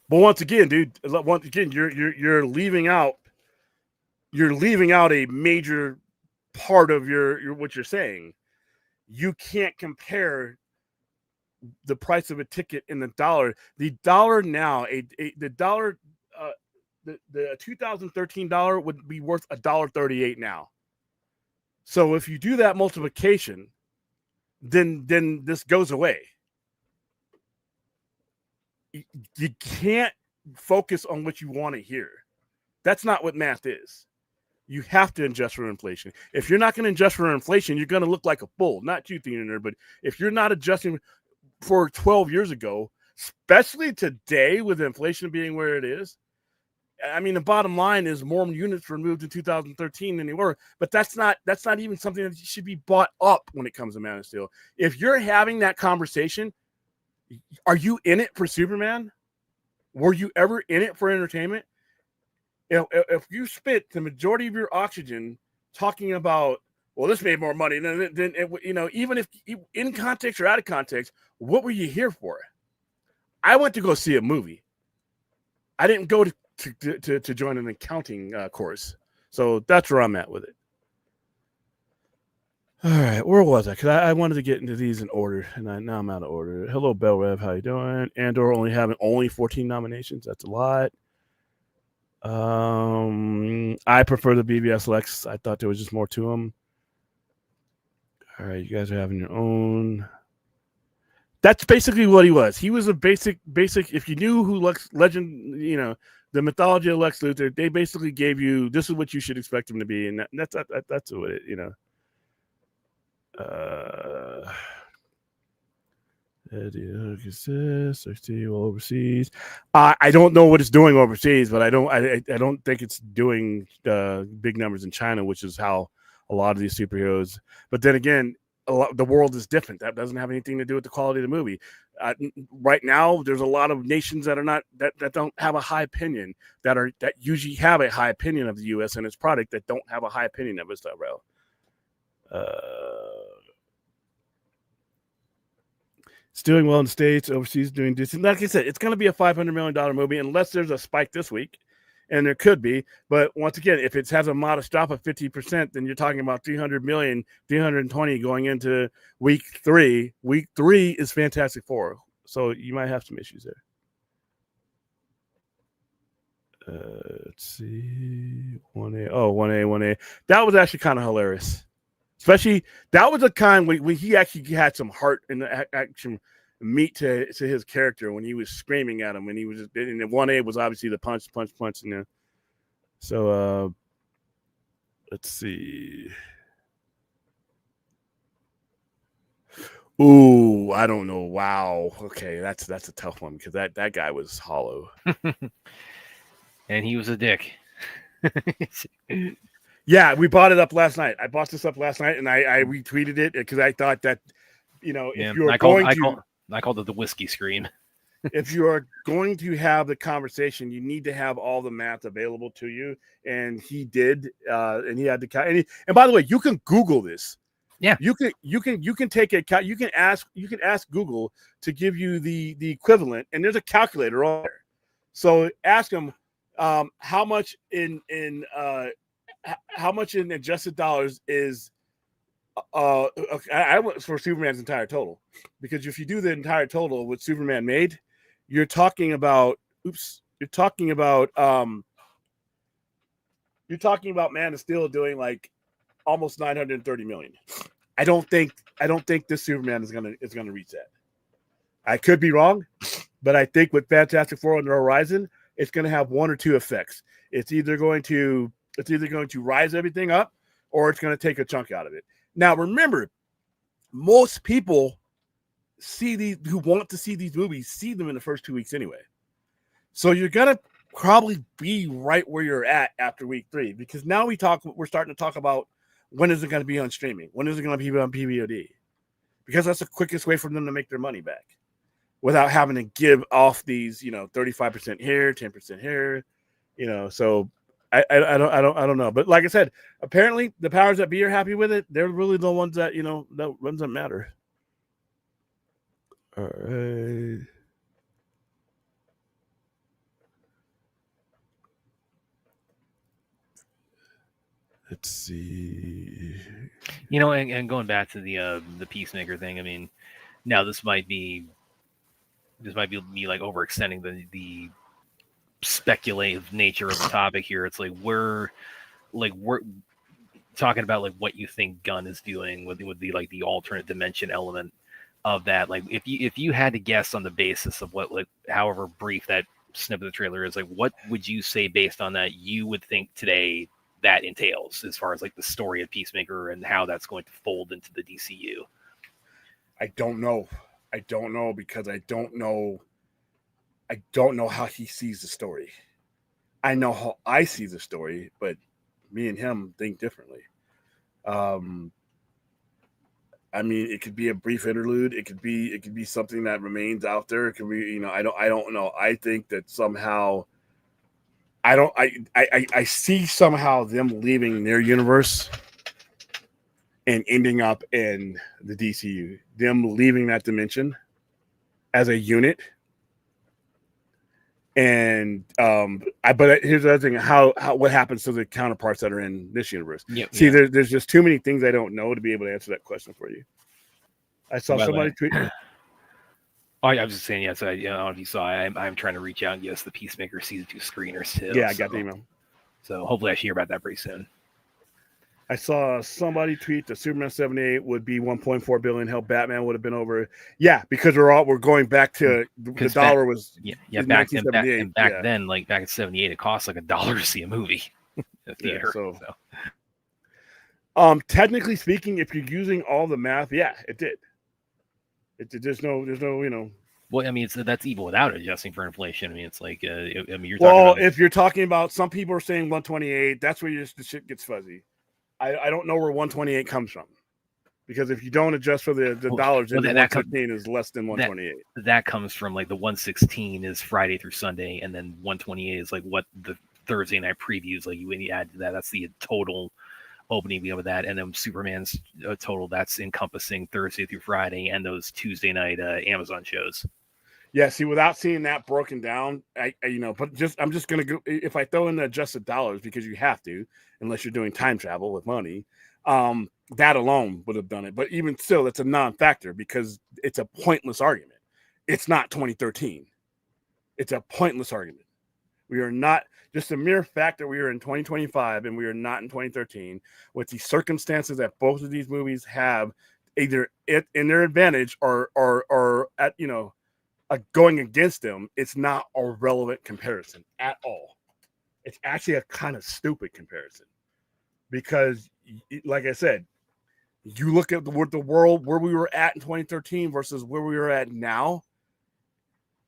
But once again, dude, you're leaving out a major part of your what you're saying. You can't compare the price of a ticket in the dollar. The dollar now, the 2013 dollar would be worth $1.38 now. So if you do that multiplication, then this goes away. You can't focus on what you want to hear. That's not what math is. You have to adjust for inflation. If you're not going to adjust for inflation, you're going to look like a fool. Not you, theater nerd, but if you're not adjusting for 12 years ago, especially today with inflation being where it is, I mean, the bottom line is more units were moved in 2013 than they were, but that's not even something that should be bought up when it comes to Man of Steel. If you're having that conversation, are you in it for Superman? Were you ever in it for entertainment? If you spent the majority of your oxygen talking about, well, this made more money than even if in context or out of context, what were you here for? I went to go see a movie. I didn't go to join an accounting course. So that's where I'm at with it. All right, where was I? Because I wanted to get into these in order, and now I'm out of order. Hello, Bell Rev, how you doing? Andor having 14 nominations. That's a lot. I prefer the BBS Lex. I thought there was just more to him. All right, you guys are having your own. That's basically what he was. He was a basic. If you knew who Legend, the mythology of Lex Luthor, they basically gave you, this is what you should expect him to be, and that's what it. Overseas. I don't know what it's doing overseas, but I don't think it's doing big numbers in China, which is how a lot of these superheroes. But then again, the world is different. That doesn't have anything to do with the quality of the movie. Right now, there's a lot of nations that are not that don't have a high opinion that usually have a high opinion of the U.S. and its product that don't have a high opinion of us. It's doing well in the States, overseas doing decent. Like I said, it's going to be a $500 million movie unless there's a spike this week, and there could be. But once again, if it has a modest drop of 50%, then you're talking about 300 million, 320 going into week 3. Week 3 is Fantastic Four, so you might have some issues there. Let's see. 1A. Oh, 1A. That was actually kind of hilarious. Especially, that was a kind when he actually had some heart and action meat to his character when he was screaming at him. When he was just, and the 1A was obviously the punch. So, let's see. Ooh, I don't know. Wow. Okay, that's a tough one because that guy was hollow. And he was a dick. Yeah, we bought it up last night. I bought this up last night, and I retweeted it because I thought that, if you're I called it the whiskey scream. If you are going to have the conversation, you need to have all the math available to you, and he did, and he had the and by the way, you can Google this. Yeah, you can take you can ask Google to give you the equivalent, and there's a calculator on there. So ask them how much in adjusted dollars is I went for Superman's entire total, because if you do the entire total what Superman made, you're talking about Man of Steel doing like almost 930 million. I don't think this Superman is gonna reach that. I could be wrong, but I think with Fantastic Four on the horizon, it's going to have one or two effects. It's either going to rise everything up, or it's going to take a chunk out of it. Now, remember, most people who want to see these movies see them in the first 2 weeks anyway. So you're going to probably be right where you're at after week 3, because now we're starting to talk about when is it going to be on streaming? When is it going to be on PVOD? Because that's the quickest way for them to make their money back without having to give off these, 35% here, 10% here, so I don't know. But like I said, apparently the powers that be are happy with it. They're really the ones that, the ones that matter. All right. Let's see. And going back to the Peacemaker thing, I mean, now this might be me like overextending the speculative nature of the topic here. It's like we're talking about like what you think Gunn is doing with the like the alternate dimension element of that. Like if you had to guess on the basis of what, like, however brief that snippet of the trailer is, like what would you say based on that you would think today that entails as far as like the story of Peacemaker and how that's going to fold into the DCU? I don't know because I don't know how he sees the story. I know how I see the story, but me and him think differently. Um, I mean, it could be a brief interlude. It could be something that remains out there. It could be, I don't know. I think that somehow I see somehow them leaving their universe and ending up in the DCU. Them leaving that dimension as a unit. And but here's the other thing: how what happens to the counterparts that are in this universe? Yep, See, yeah. there's just too many things I don't know to be able to answer that question for you. I saw By the somebody way- tweet. Oh, I was just saying, yes. I don't know if you saw. I'm trying to reach out and get us the Peacemaker season 2 screeners too. Yeah, I got the email. So hopefully I should hear about that pretty soon. I saw somebody tweet that Superman 78 would be 1.4 billion. Hell, Batman would have been over. Yeah, because we're going back to the dollar was back then, 1978. Then, like back in '78, it cost like $1 to see a movie in the theater. Technically speaking, if you're using all the math, yeah, it did. There's no, Well, I mean, that's even without adjusting for inflation. I mean, it's like, you're talking about. If you're talking about, some people are saying 128, that's where the shit gets fuzzy. I don't know where 128 comes from, because if you don't adjust for the dollars, then 115 is less than 128. That comes from like the 116 is Friday through Sunday, and then 128 is like what the Thursday night previews. Like when you add to that, that's the total opening week of that, and then Superman's total that's encompassing Thursday through Friday and those Tuesday night Amazon shows. Yeah, see, without seeing that broken down, but I'm just gonna go, if I throw in the adjusted dollars, because you have to, unless you're doing time travel with money, that alone would have done it. But even still, it's a non-factor because it's a pointless argument. It's not 2013. It's a pointless argument. We are not, just a mere fact that we are in 2025 and we are not in 2013, with the circumstances that both of these movies have, either it in their advantage or at going against them. It's not a relevant comparison at all. It's actually a kind of stupid comparison, because, like I said, you look at the world where we were at in 2013 versus where we are at now.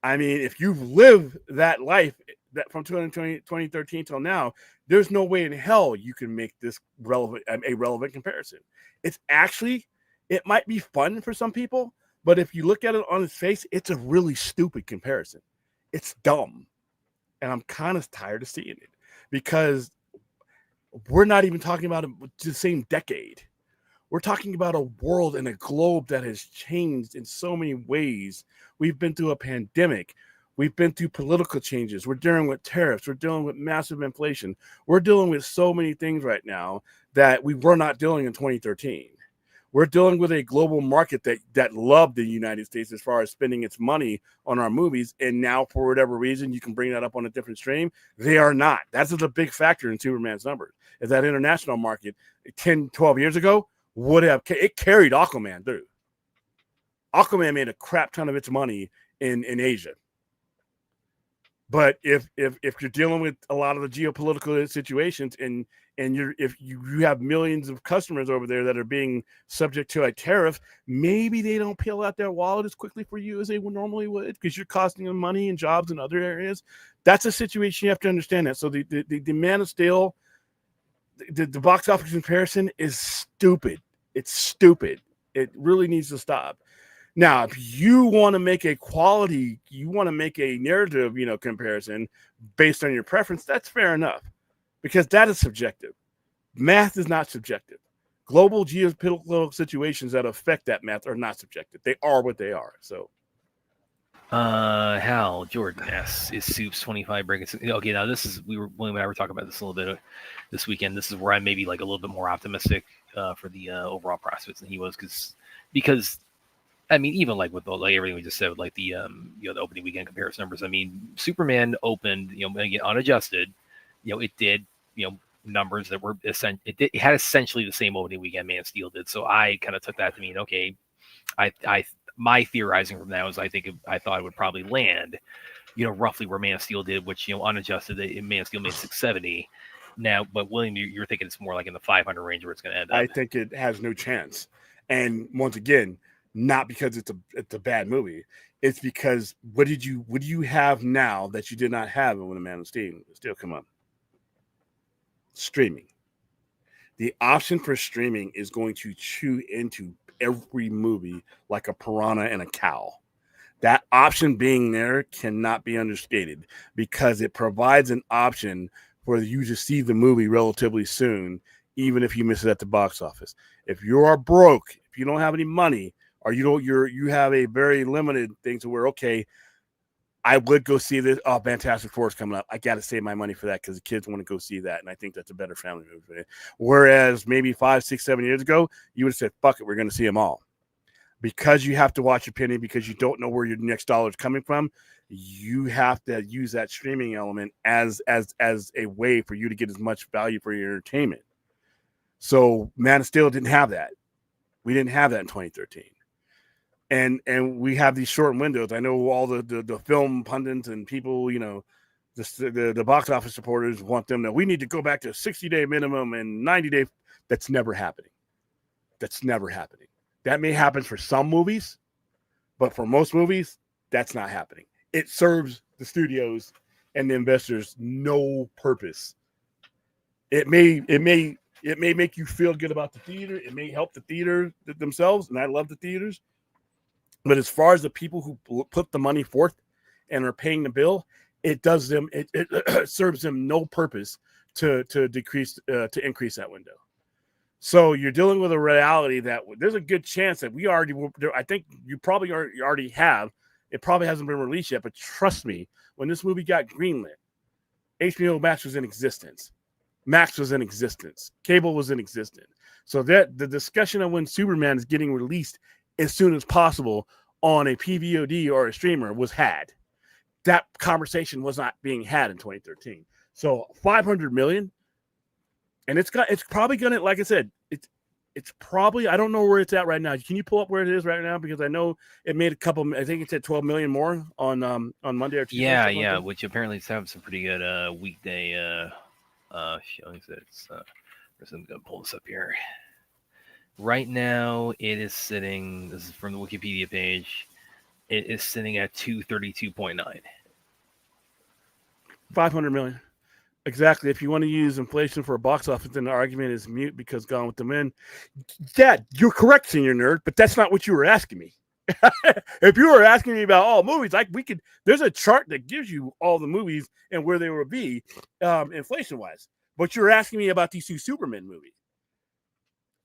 I mean, if you've lived that life that from 2013 till now, there's no way in hell you can make this a relevant comparison. It's actually, it might be fun for some people, but if you look at it on its face, it's a really stupid comparison. It's dumb. And I'm kind of tired of seeing it, because we're not even talking about the same decade. We're talking about a world and a globe that has changed in so many ways. We've been through a pandemic. We've been through political changes. We're dealing with tariffs. We're dealing with massive inflation. We're dealing with so many things right now that we were not dealing in 2013. We're dealing with a global market that loved the United States as far as spending its money on our movies. And now, for whatever reason, you can bring that up on a different stream. They are not. That's a big factor in Superman's numbers. Is that international market 10, 12 years ago it carried Aquaman through. Aquaman made a crap ton of its money in Asia. But if you're dealing with a lot of the geopolitical situations and if you have millions of customers over there that are being subject to a tariff, maybe they don't peel out their wallet as quickly for you as they would normally would, because you're costing them money and jobs in other areas. That's a situation you have to understand that. So the Man of Steel, the box office comparison is stupid. It's stupid. It really needs to stop. Now, if you want to make a narrative, comparison based on your preference, that's fair enough, because that is subjective. Math is not subjective. Global geopolitical situations that affect that math are not subjective. They are what they are. So, Hal Jordan asks, is Soups 25 breaking? Okay, now William and I were talking about this a little bit this weekend. This is where I may be like a little bit more optimistic for the overall prospects than he was, because I mean, even like with everything we just said, with like the the opening weekend comparison numbers. I mean, Superman opened, again, unadjusted, it did, numbers that were it had essentially the same opening weekend Man of Steel did. So I kind of took that to mean, okay, my theorizing from that was I thought it would probably land, roughly where Man of Steel did, which, unadjusted, Man of Steel made 670. Now, but William, you're thinking it's more like in the 500 range where it's going to end up. I think it has no chance. And once again, not because it's a bad movie. It's because what do you have now that you did not have when a Man of Steel come up? Streaming. The option for streaming is going to chew into every movie like a piranha and a cow. That option being there cannot be understated because it provides an option for you to see the movie relatively soon, even if you miss it at the box office. If you are broke, if you don't have any money, or you have a very limited thing to where, okay, I would go see this. Oh, Fantastic Four is coming up. I got to save my money for that because the kids want to go see that. And I think that's a better family movie. Whereas maybe 5, 6, 7 years ago, you would have said, fuck it, we're going to see them all. Because you have to watch your penny, because you don't know where your next dollar is coming from, you have to use that streaming element as a way for you to get as much value for your entertainment. So Man of Steel didn't have that. We didn't have that in 2013. And we have these short windows. I know all the film pundits and people, the box office supporters want them to, we need to go back to a 60-day minimum and 90-day. That's never happening. That's never happening. That may happen for some movies, but for most movies, that's not happening. It serves the studios and the investors no purpose. It may make you feel good about the theater. It may help the theater themselves, and I love the theaters. But as far as the people who put the money forth and are paying the bill, it serves them no purpose to increase that window. So you're dealing with a reality that there's a good chance that we already, I think you probably already have. It probably hasn't been released yet, but trust me, when this movie got greenlit, HBO Max was in existence. Max was in existence. Cable was in existence. So that the discussion of when Superman is getting released as soon as possible on a PVOD or a streamer was had. That conversation was not being had in 2013. So 500 million, and it's probably gonna, like I said, it's probably, I don't know where it's at right now. Can you pull up where it is right now? Because I know it made a couple, I think it said 12 million more on Monday or Tuesday. Yeah, which apparently is having some pretty good weekday showings. I'm gonna pull this up here. Right now, it is sitting, this is from the Wikipedia page, it is sitting at 232.9. 500 million. Exactly. If you want to use inflation for a box office, then the argument is mute because Gone with the Wind. Yeah, you're correct, senior nerd, but that's not what you were asking me. If you were asking me about all movies, there's a chart that gives you all the movies and where they will be inflation-wise. But you're asking me about these two Superman movies.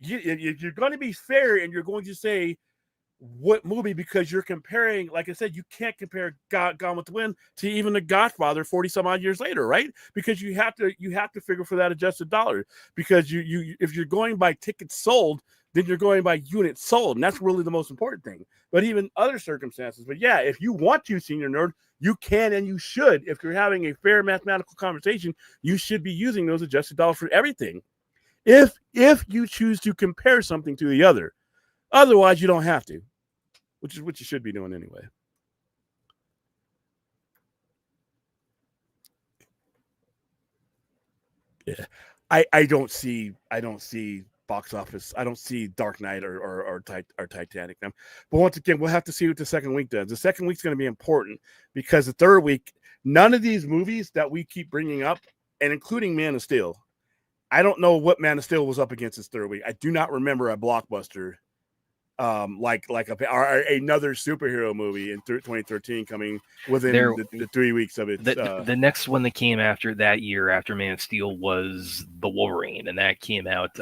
You're going to be fair and you're going to say what movie, because you're comparing, like I said, you can't compare Gone with the Wind to even The Godfather 40 some odd years later, right? Because you have to figure for that adjusted dollar, because you if you're going by tickets sold, then you're going by units sold, and that's really the most important thing. But even other circumstances, but yeah, if you want to, senior nerd, you can and you should. If you're having a fair mathematical conversation, you should be using those adjusted dollars for everything. If you choose to compare something to the other. Otherwise, you don't have to, which is what you should be doing anyway. Yeah, I don't see box office. I don't see Dark Knight or Titanic. But once again, we'll have to see what the second week does. The second week's going to be important because the third week, none of these movies that we keep bringing up, and including Man of Steel, I don't know what Man of Steel was up against this third week. I do not remember a blockbuster like another superhero movie in 2013 coming within the 3 weeks of it. The next one that came after that year, after Man of Steel, was The Wolverine, and that came out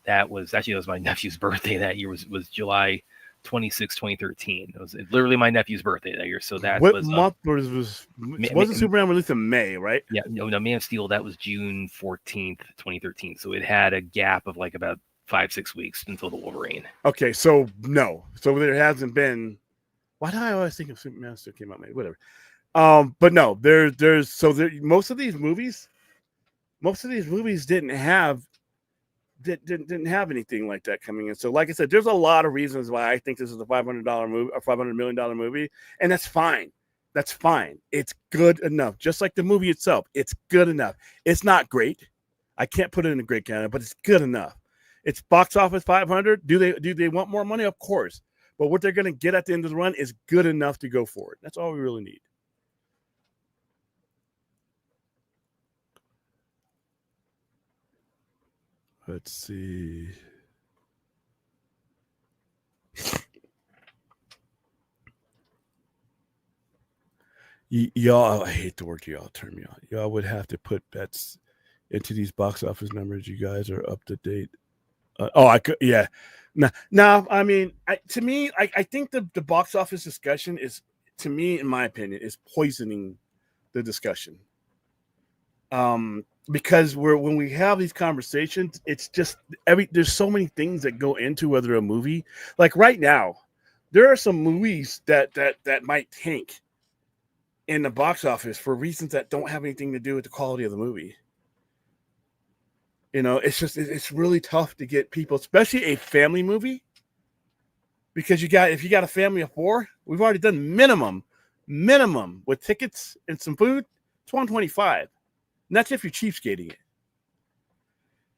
that was my nephew's birthday that year, was July 26, 2013. It was literally my nephew's birthday that year. So that what was month wasn't Superman released in May, right? Yeah, no, Man of Steel, that was June 14th, 2013. So it had a gap of like about 5-6 weeks until The Wolverine. Okay, so no, so there hasn't been. Why do I always think of Superman still came out May? Whatever. But no, most of these movies didn't have anything like that coming in. So, like I said, there's a lot of reasons why I think this is a $500 movie, or $500 million movie, and that's fine. That's fine. It's good enough. Just like the movie itself, it's good enough. It's not great. I can't put it in a great category, but it's good enough. It's box office 500. Do they want more money? Of course. But what they're going to get at the end of the run is good enough to go for it. That's all we really need. Let's see. Y'all, I hate the word y'all turn me on. Y'all would have to put bets into these box office numbers. You guys are up to date. I could, yeah. Now, I mean, to me, I think the box office discussion is, to me, in my opinion, is poisoning the discussion. Because when we have these conversations, it's just there's so many things that go into whether a movie, like right now, there are some movies that might tank in the box office for reasons that don't have anything to do with the quality of the movie. You know, it's really tough to get people, especially a family movie, because if you got a family of 4, we've already done minimum with tickets and some food, it's $125. And that's if you're cheapskating it.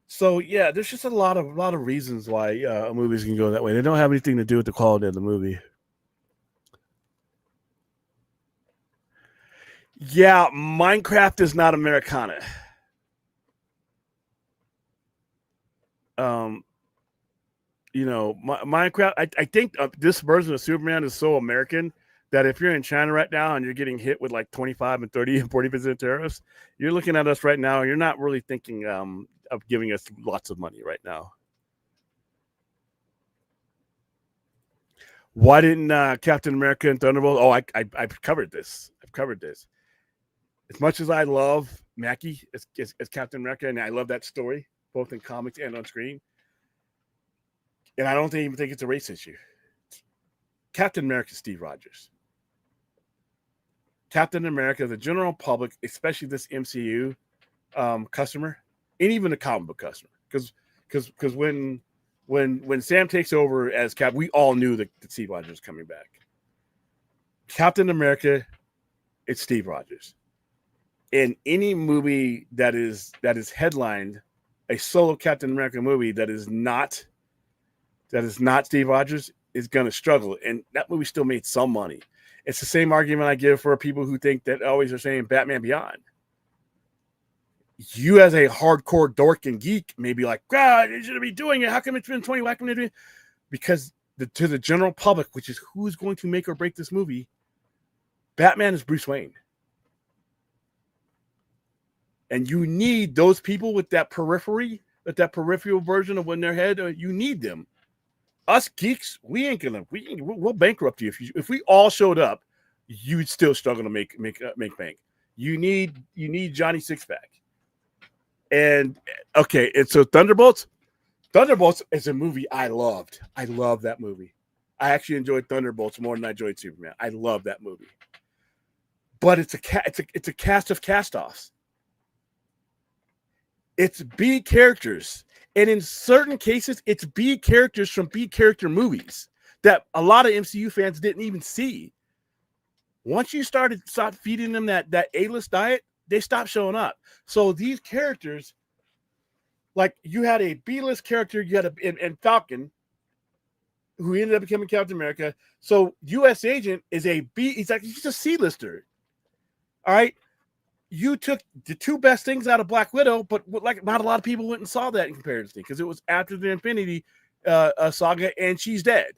So yeah, there's just a lot of reasons why movies can go that way. They don't have anything to do with the quality of the movie. Yeah, Minecraft is not Americana. You know, Minecraft. I think this version of Superman is so American that if you're in China right now and you're getting hit with like 25 and 30 and 40% tariffs, you're looking at us right now. You're not really thinking of giving us lots of money right now. Why didn't Captain America and Thunderbolt? Oh, I've covered this. As much as I love Mackie as Captain America, and I love that story, both in comics and on screen, and I don't even think it's a race issue. Captain America is Steve Rogers. Captain America, the general public, especially this MCU customer, and even the comic book customer, because when Sam takes over as Cap, we all knew that Steve Rogers was coming back. Captain America, it's Steve Rogers. In any movie that is headlined, a solo Captain America movie that is not Steve Rogers is going to struggle. And that movie still made some money. It's the same argument I give for people who think that always are saying Batman Beyond. You as a hardcore dork and geek may be like, God, you shouldn't be doing it. How come it's been 20? Why come it? Because to the general public, which is who's going to make or break this movie, Batman is Bruce Wayne. And you need those people with that peripheral version of in their head. You need them. Us geeks, we'll bankrupt you if we all showed up. You'd still struggle to make bank. You need Johnny Sixpack. And okay, and so Thunderbolts is a movie I loved. I love that movie. I actually enjoyed Thunderbolts more than I enjoyed Superman. I love that movie. But it's a cast of cast-offs. It's B characters. And in certain cases, it's B characters from B character movies that a lot of MCU fans didn't even see. Once you start feeding them that A-list diet, they stop showing up. So these characters, like you had a B-list character, you had and Falcon, who ended up becoming Captain America. So U.S. Agent is a B. He's a C-lister. All right. You took the two best things out of Black Widow, but like not a lot of people went and saw that in comparison because it was after the Infinity saga and she's dead.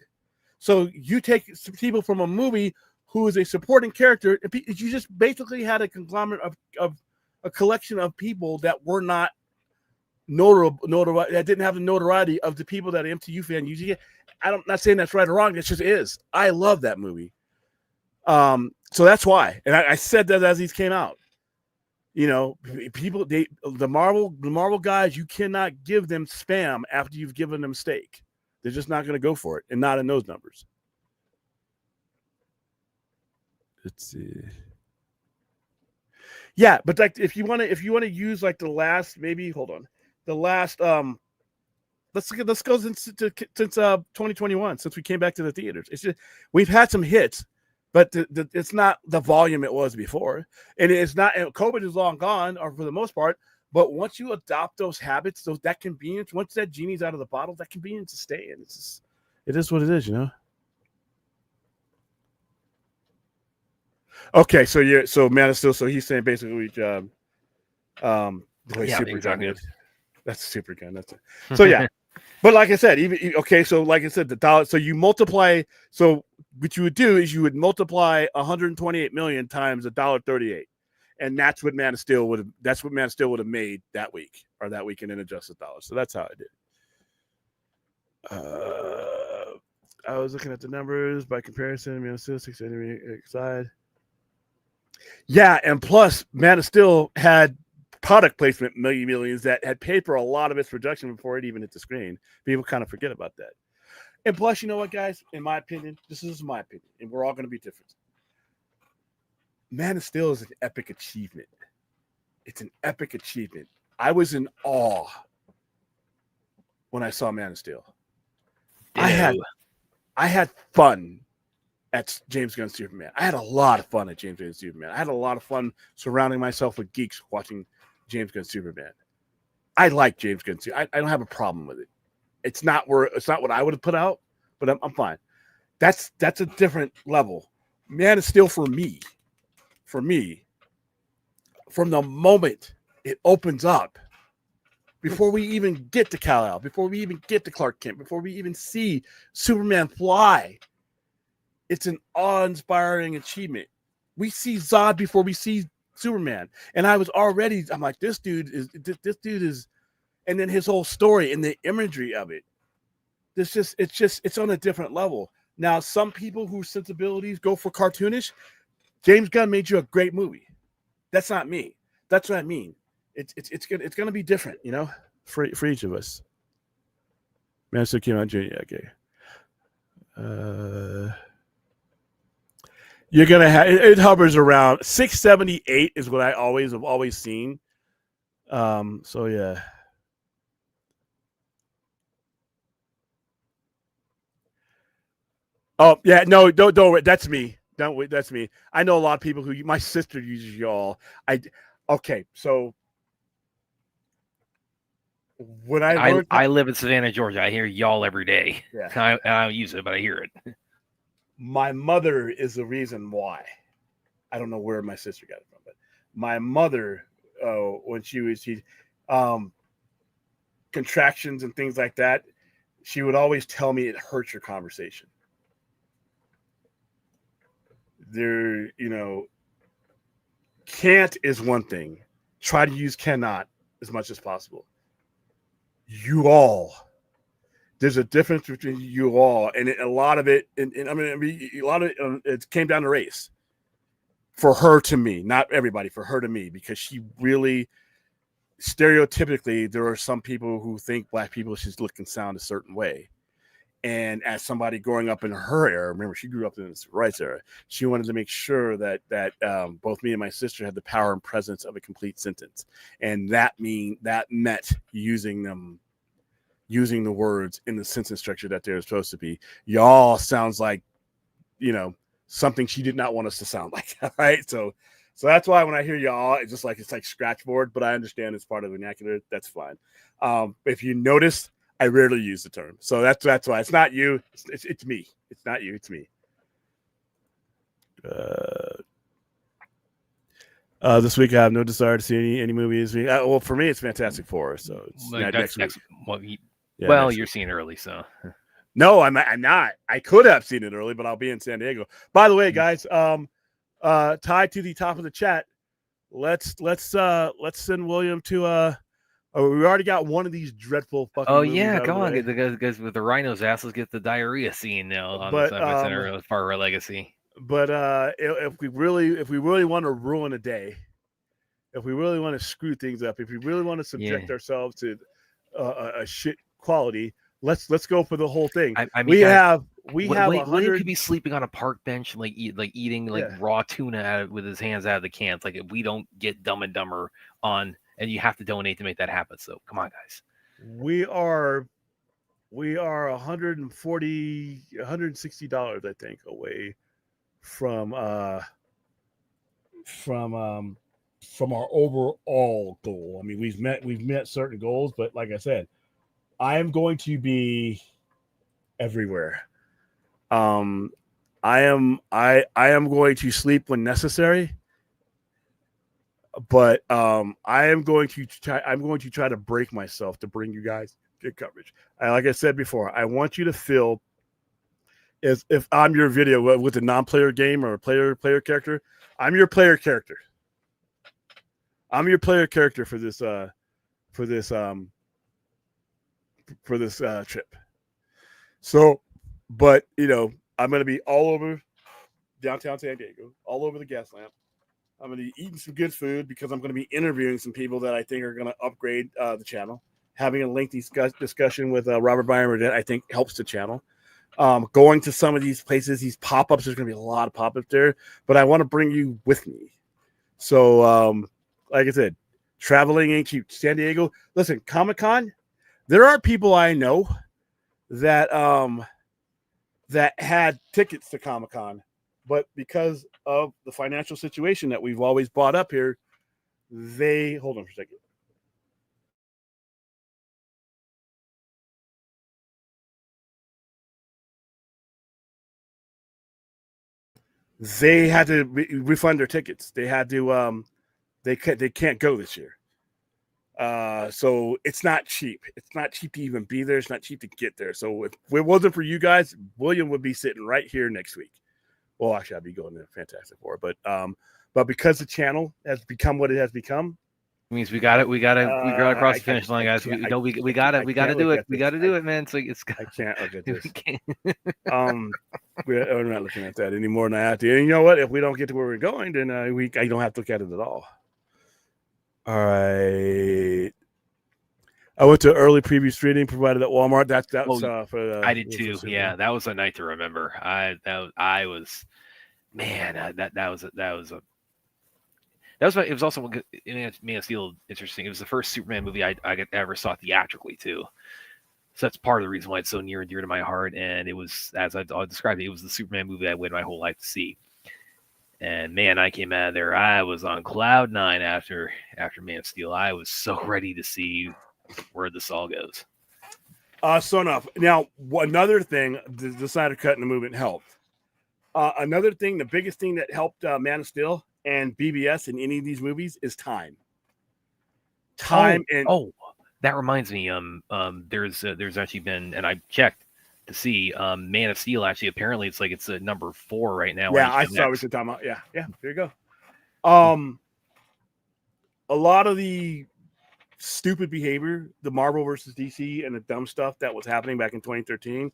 So you take people from a movie who is a supporting character. You just basically had a conglomerate of a collection of people that were not that didn't have the notoriety of the people that an MCU fan usually get. I'm not saying that's right or wrong. It just is. I love that movie. So that's why. And I said that as these came out. You know, people, the Marvel guys, you cannot give them spam after you've given them steak. They're just not going to go for it, and not in those numbers. Let's see. Yeah, but like if you want to use like the last, maybe hold on, the last let's go since 2021, since we came back to the theaters. It's just we've had some hits. But it's not the volume it was before. And it's not, and COVID is long gone, or for the most part, But once you adopt those habits, that convenience, once that genie's out of the bottle, that convenience is staying. It is what it is, you know. Okay, so Man of Steel. So he's saying basically, the way Yeah, super gun exactly. is. That's a super gun. That's it. So yeah, but like I said, so like I said, the dollar. So you multiply. So what you would do is you would multiply 128 million times $1.38, and that's what Man of Steel would have. That's what Man of Steel would have made that week or that weekend in adjusted dollars. So that's how I did. I was looking at the numbers by comparison. Man of Steel 680 side. Yeah, and plus, Man of Steel had product placement millions that had paid for a lot of its production before it even hit the screen. People kind of forget about that. And plus, you know what, guys? In my opinion, this is my opinion, and we're all going to be different. Man of Steel is an epic achievement. It's an epic achievement. I was in awe when I saw Man of Steel. I had fun at James Gunn's Superman. I had a lot of fun at James Gunn's Superman. I had a lot of fun surrounding myself with geeks watching James Gunn's Superman. I like James Gunn's. I don't have a problem with it. It's not what I would have put out, but I'm fine. That's a different level. Man is Steel for me, from the moment it opens up, before we even get to Kal-El, before we even get to Clark Kent, before we even see Superman fly, it's an awe-inspiring achievement. We see Zod before we see Superman, and I'm like, this dude is, and then his whole story and the imagery of it. It's on a different level. Now, some people whose sensibilities go for cartoonish, James Gunn made you a great movie. That's not me. That's what I mean. It's gonna be different, you know, for each of us. Master Kim Jr. Okay. You're gonna have it hovers around 678 is what I have always seen. So yeah. Oh yeah, no, don't. That's me. Don't wait. That's me. I know a lot of people my sister uses y'all. Okay, so when I live in Savannah, Georgia. I hear y'all every day. Yeah. I don't use it, but I hear it. My mother is the reason why. I don't know where my sister got it from, but my mother, when she contractions and things like that, she would always tell me it hurts your conversation. There, can't is one thing. Try to use cannot as much as possible. You all. There's a difference between you all, and a lot of it, and I mean, a lot of it came down to race. For her to me, not everybody, for her to me, because she really, stereotypically, there are some people who think black people should look and sound a certain way. And as somebody growing up in her era, remember, she grew up in the civil rights era, she wanted to make sure that both me and my sister had the power and presence of a complete sentence. And that meant using the words in the sentence structure that they're supposed to be. Y'all sounds like, something she did not want us to sound like. All right. So that's why when I hear y'all, it's like scratchboard, but I understand it's part of the vernacular. That's fine. If you notice, I rarely use the term. So that's why it's not you. It's me. It's not you. It's me. This week I have no desire to see any movies. Well, for me, it's Fantastic Four. So it's next week. You're seeing early, so. No, I'm not. I could have seen it early, but I'll be in San Diego. By the way, guys, tied to the top of the chat, let's send William to we already got one of these dreadful fucking. Oh yeah, come on, get the guys with the rhino's ass. Let's get the diarrhea scene now on the Sci-Fi Center as part of our legacy. But if we really want to ruin a day, if we really want to screw things up, if we really want to subject ourselves to a shit quality, let's go for the whole thing. I mean, William could be sleeping on a park bench, eating raw tuna with his hands out of the cans. Like, if we don't get Dumb and Dumber on, and you have to donate to make that happen. So come on, guys. We are $160, I think, away from from our overall goal. I mean, we've met certain goals, but like I said, I am going to be everywhere. I am going to sleep when necessary, but I am going to try to break myself to bring you guys good coverage. Like I said before, I want you to feel as if I'm your video with a non-player game or a player character. I'm your player character. I'm your player character for this trip. So, but I'm going to be all over downtown San Diego, all over the gas lamp. I'm going to be eating some good food because I'm going to be interviewing some people that I think are going to upgrade the channel. Having a lengthy discussion with Robert Byron, I think helps the channel. Going to some of these places, these pop-ups, there's going to be a lot of pop-ups there, but I want to bring you with me. So, like I said, traveling ain't cheap. San Diego, listen, Comic-Con, there are people I know that had tickets to Comic-Con, but because of the financial situation that we've always brought up here, they hold on for a second. They had to refund their tickets. They had to they can't go this year. So it's not cheap. It's not cheap to even be there. It's not cheap to get there. So if it wasn't for you guys, William would be sitting right here next week. Well, actually, I'd be going to Fantastic Four, but because the channel has become what it has become, it means we got it. We got across the finish line, guys. We got it. We got to do it. We got to do it, man. So I can't look at this. We're not looking at that anymore than I have to. And you know what? If we don't get to where we're going, then I don't have to look at it at all. All right. I went to early preview screening provided at Walmart. That was for. I did too. Yeah, that was a night to remember. That was it was also Man of Steel interesting. It was the first Superman movie I ever saw theatrically too. So that's part of the reason why it's so near and dear to my heart. And it was, as I described it, it was the Superman movie I waited my whole life to see. And man, I came out of there. I was on cloud 9 after Man of Steel. I was so ready to see where this all goes. So enough. Now, another thing, the Snyder Cut and the movement helped. Another thing, the biggest thing that helped Man of Steel and BBS in any of these movies is time. That reminds me. There's actually been, and I checked to see, Man of Steel. Actually, apparently, it's a number 4 right now. Yeah, I saw what you're talking about. Yeah. There you go. A lot of the stupid behavior, the Marvel versus DC, and the dumb stuff that was happening back in 2013.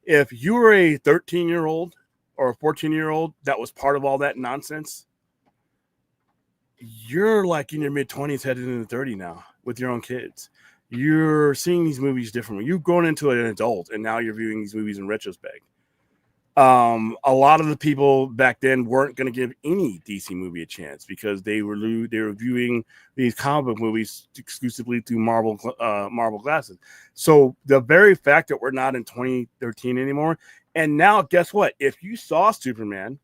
If you were a 13-year-old or a 14-year-old that was part of all that nonsense, you're like in your mid-20s headed into 30 now with your own kids. You're seeing these movies differently. You've grown into an adult, and now you're viewing these movies in retrospect. A lot of the people back then weren't going to give any DC movie a chance because they were viewing these comic book movies exclusively through Marvel glasses. So the very fact that we're not in 2013 anymore, and now guess what? If you saw Superman,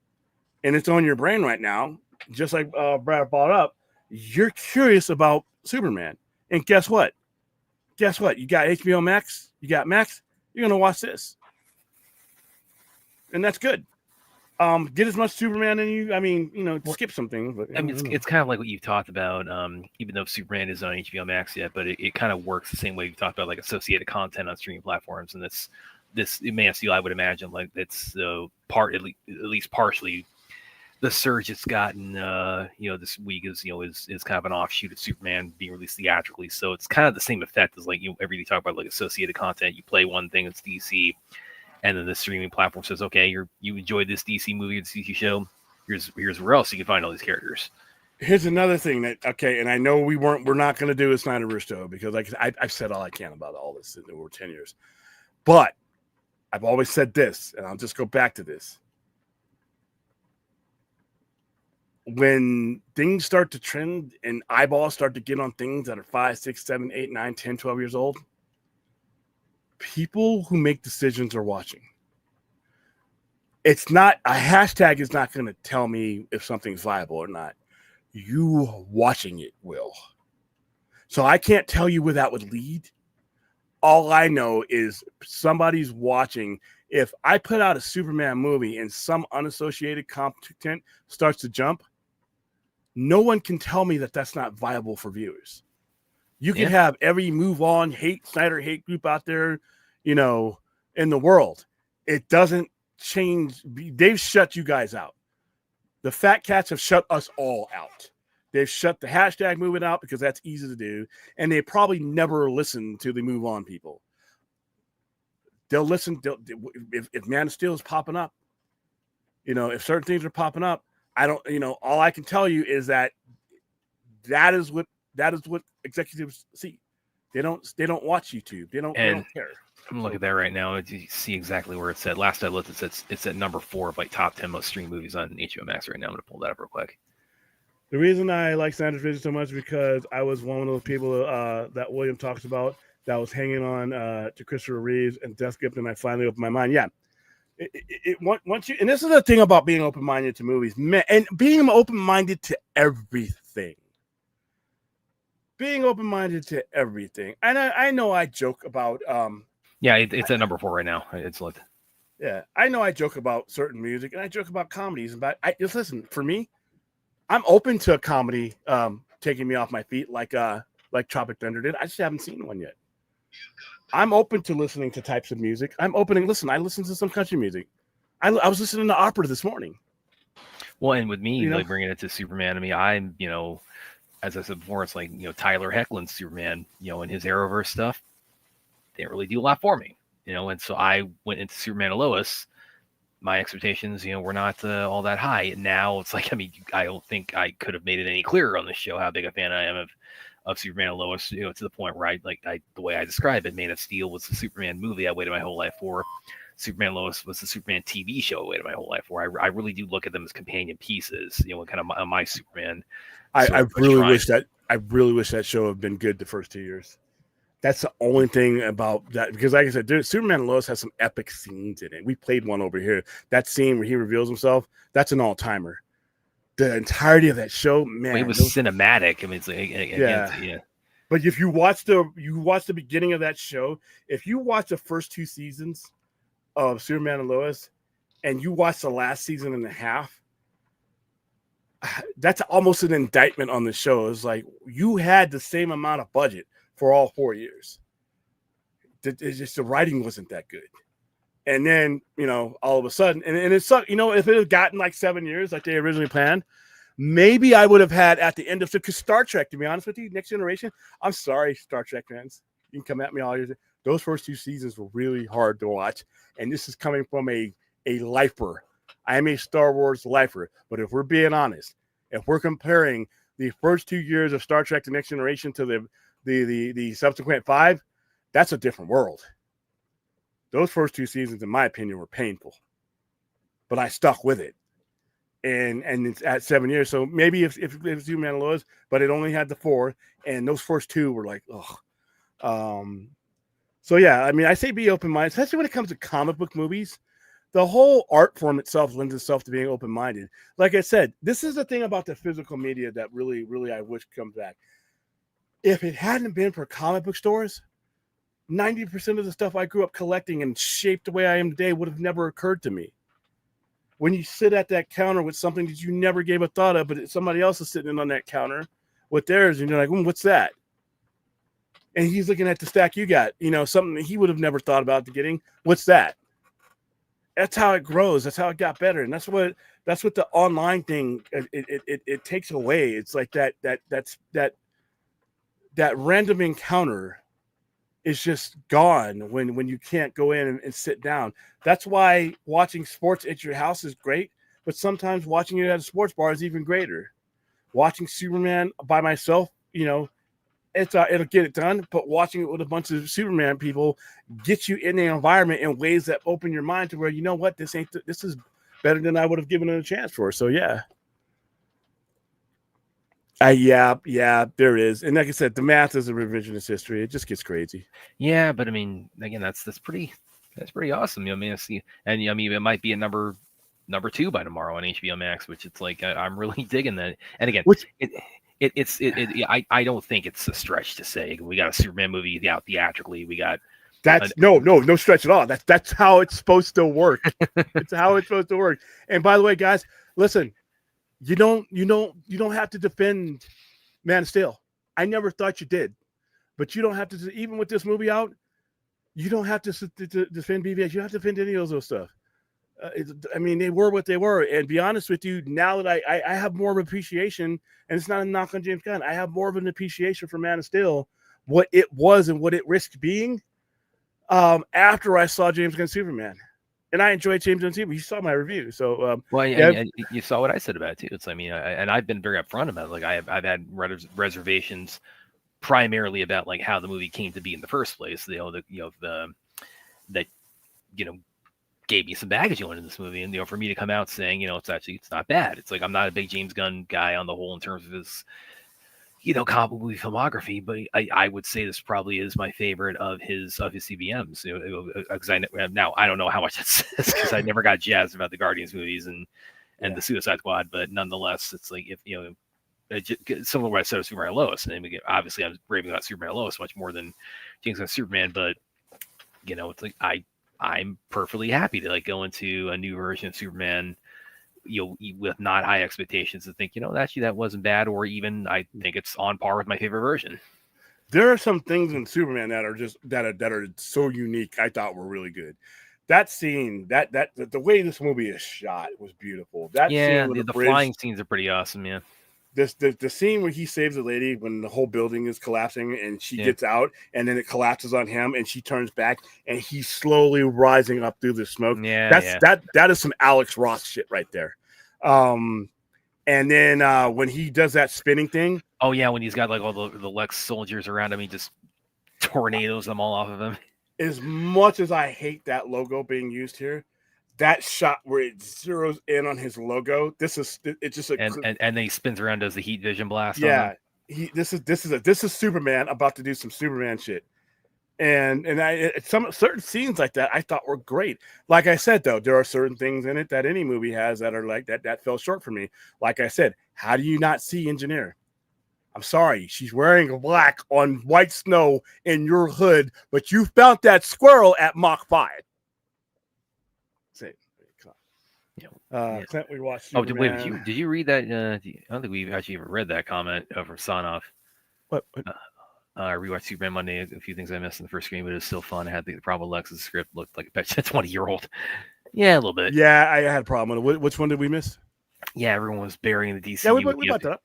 and it's on your brain right now, just like Brad brought up, you're curious about Superman, and guess what? You got HBO Max. You got Max. You're gonna watch this. And that's good. Get as much Superman in you. I mean, skip some things. But I mean, it's kind of like what you've talked about. Even though Superman isn't on HBO Max yet, but it kind of works the same way you've talked about, like associated content on streaming platforms. And this Man of Steel, I would imagine, like it's at least partially the surge it's gotten. This week is kind of an offshoot of Superman being released theatrically. So it's kind of the same effect as like everything you talk about, like associated content. You play one thing, it's DC. And then the streaming platform says, okay, you enjoyed this DC movie or DC show. Here's where else you can find all these characters. Here's another thing and I know we're not going to do a Snyderverse show because I've said all I can about all this in over 10 years. But I've always said this, and I'll just go back to this. When things start to trend and eyeballs start to get on things that are 5, 6, 7, 8, 9, 10, 12 years old, people who make decisions are watching. It's not a hashtag is not going to tell me if something's viable or not. You watching it will. So I can't tell you where that would lead. All I know is somebody's watching. If I put out a Superman movie and some unassociated content starts to jump, no one can tell me that that's not viable for viewers. You can have every move on Snyder hate group out there, in the world. It doesn't change. They've shut you guys out. The fat cats have shut us all out. They've shut the hashtag movement out because that's easy to do. And they probably never listen to the move on people. They'll listen. If Man of Steel is popping up, if certain things are popping up, I don't, all I can tell you is that is what executives see. They don't watch YouTube. They don't care. I'm looking at that right now. You see exactly where it's at. Last I looked, it's at number 4 of like top 10 most streamed movies on HBO Max right now. I'm going to pull that up real quick. The reason I like Snyder's Vision so much is because I was one of those people that William talks about that was hanging on to Christopher Reeves and Death Gift, and I finally opened my mind. Yeah. Once you, and this is the thing about being open-minded to movies, and being open-minded to everything. Being open-minded to everything. And I know I joke about yeah, it's at number 4 right now. It's lit. Yeah, I know I joke about certain music and I joke about comedies, but just listen, for me, I'm open to a comedy taking me off my feet like Tropic Thunder did. I just haven't seen one yet. I'm open to listening to types of music. I listen to some country music. I was listening to opera this morning. Well, and with me, like bringing it to Superman, I mean, I'm, as I said before, it's like, Tyler Hoechlin's Superman, and his Arrowverse stuff didn't really do a lot for me, and so I went into Superman and Lois. My expectations, were not all that high. And now it's like, I mean, I don't think I could have made it any clearer on this show how big a fan I am of Superman and Lois, to the point where the way I describe it, Man of Steel was the Superman movie I waited my whole life for. Superman and Lois was the Superman TV show I waited my whole life for. I really do look at them as companion pieces, kind of my Superman. I really wish that show had been good the first 2 years. That's the only thing about that, because like I said, Superman and Lois has some epic scenes in it. We played one over here. That scene where he reveals himself, that's an all-timer. The entirety of that show, man, it was cinematic. I mean, it's like, yeah. But if you watch the beginning of that show, if you watch the first 2 seasons of Superman and Lois, and you watch the last season and a half, that's almost an indictment on the show. It's like you had the same amount of budget for all 4 years. It's just the writing wasn't that good. And then, all of a sudden, and it sucked, if it had gotten like 7 years like they originally planned, maybe I would have had at the end of it, because Star Trek, to be honest with you, Next Generation, I'm sorry, Star Trek fans. You can come at me all years. Those first 2 seasons were really hard to watch. And this is coming from a lifer. I am a Star Wars lifer. But if we're being honest, if we're comparing the first 2 years of Star Trek: The Next Generation to the subsequent 5, that's a different world. Those first 2 seasons, in my opinion, were painful, but I stuck with it. And it's at 7 years. So maybe if Superman and Lois, but it only had the 4, and those first 2 were like, ugh. So yeah, I mean, I say be open-minded, especially when it comes to comic book movies. The whole art form itself lends itself to being open-minded. Like I said, this is the thing about the physical media that really, really I wish comes back. If it hadn't been for comic book stores, 90% of the stuff I grew up collecting and shaped the way I am today would have never occurred to me. When you sit at that counter with something that you never gave a thought of, but somebody else is sitting on that counter with theirs, and you're like, what's that? And he's looking at the stack you got, something that he would have never thought about getting. What's that? That's how it grows. That's how it got better. And that's what the online thing, it takes away. It's like that random encounter is just gone when you can't go in and sit down. That's why watching sports at your house is great, but sometimes watching it at a sports bar is even greater. Watching Superman by myself, it'll get it done, but watching it with a bunch of Superman people gets you in the environment in ways that open your mind to where, this is better than I would have given it a chance for. So yeah. Yeah, there is. And like I said, the math is a revisionist history. It just gets crazy. Yeah, but I mean, again, that's pretty awesome. Man, see, and it might be a number number 2 by tomorrow on HBO Max, which it's like I'm really digging that. And again, Which I don't think it's a stretch to say we got a Superman movie out theatrically. We got that's no stretch at all. That's how it's supposed to work. It's how it's supposed to work. And by the way, guys, listen, you don't have to defend Man of Steel. I never thought you did, but you don't have to. Even with this movie out, you don't have to defend BVS. You don't have to defend any of those stuff. I mean, they were what they were. And be honest with you, now that I have more of an appreciation, and it's not a knock on James Gunn, I have more of an appreciation for Man of Steel, what it was and what it risked being. After I saw James Gunn Superman, and I enjoyed James Gunn Superman. You saw my review, so and you saw what I said about it too. It's and I've been very upfront about it. Like I've had reservations, primarily about like how the movie came to be in the first place. That gave me some baggage going into this movie, and for me to come out saying it's not bad. It's like I'm not a big James Gunn guy on the whole in terms of his comic movie filmography, but I would say this probably is my favorite of his CBMs. Because now I don't know how much it says because I never got jazzed about the Guardians movies and the Suicide Squad, but nonetheless, it's like if similar to what I said of Superman and Lois. And obviously, I'm raving about Superman and Lois much more than James Gunn Superman, but it's like I'm perfectly happy to like go into a new version of Superman with not high expectations and think, actually that wasn't bad, or even I think it's on par with my favorite version. There are some things in Superman that are just that are so unique. I thought were really good. That scene, that the way this movie is shot was beautiful. That scene with the flying scenes are pretty awesome. Yeah, the scene where he saves the lady when the whole building is collapsing and she gets out and then it collapses on him and she turns back and he's slowly rising up through the smoke. That is some Alex Ross shit right there. And then when he does that spinning thing, when he's got like all the Lex soldiers around him, he just tornadoes them all off of him. As much as I hate that logo being used here, that shot where it zeroes in on his logo, it's just and then he spins around, does the heat vision blast. Yeah, this is Superman about to do some Superman shit, and some certain scenes like that I thought were great. Like I said, though, there are certain things in it that any movie has that are like that fell short for me. Like I said, how do you not see Engineer? I'm sorry, she's wearing black on white snow in your hood, but you found that squirrel at Mach 5. Clint, we watched. Did you read that? I don't think we've actually even read that comment from Sonoff. What? I rewatched Superman Monday. A few things I missed in the first screen, but it was still fun. I had the problem with Lex's script looked like a 20-year-old. Yeah, a little bit. Yeah, I had a problem with it. Which one did we miss? Yeah, everyone was burying the DCU. Yeah, we brought that up.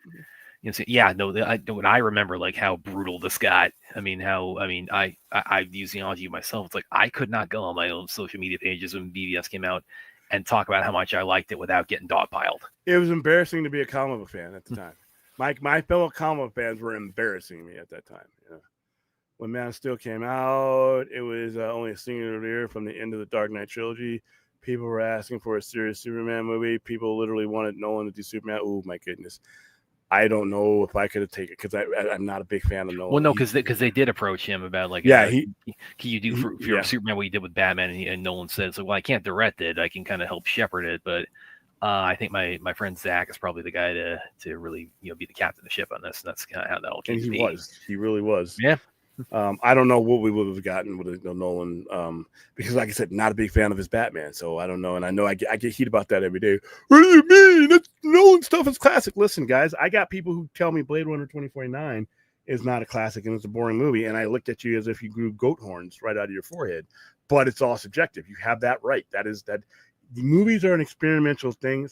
When I remember like how brutal this got. I've used the analogy myself. It's like I could not go on my own social media pages when BVS came out and talk about how much I liked it without getting dogpiled. It was embarrassing to be a comic book fan at the time. My fellow comic book fans were embarrassing me at that time. When Man of Steel came out, it was only a singular year from the end of the Dark Knight trilogy. People were asking for a serious Superman movie. People literally wanted Nolan to do Superman. Oh my goodness. I don't know if I could have taken it because I'm not a big fan of Nolan. Well, no, because they did approach him about like, can you do for Superman what you did with Batman? And Nolan said, so, well, I can't direct it. I can kind of help shepherd it, but I think my friend Zach is probably the guy to really be the captain of the ship on this. And that's kind of how that all came to be. He really was. Yeah. I don't know what we would have gotten with Nolan because, like I said, not a big fan of his Batman. So I don't know, and I know I get heat about that every day. What do you mean? That's Nolan stuff is classic. Listen, guys, I got people who tell me Blade Runner 2049 is not a classic and it's a boring movie, and I looked at you as if you grew goat horns right out of your forehead. But it's all subjective. You have that right. That is that. The movies are an experiential thing,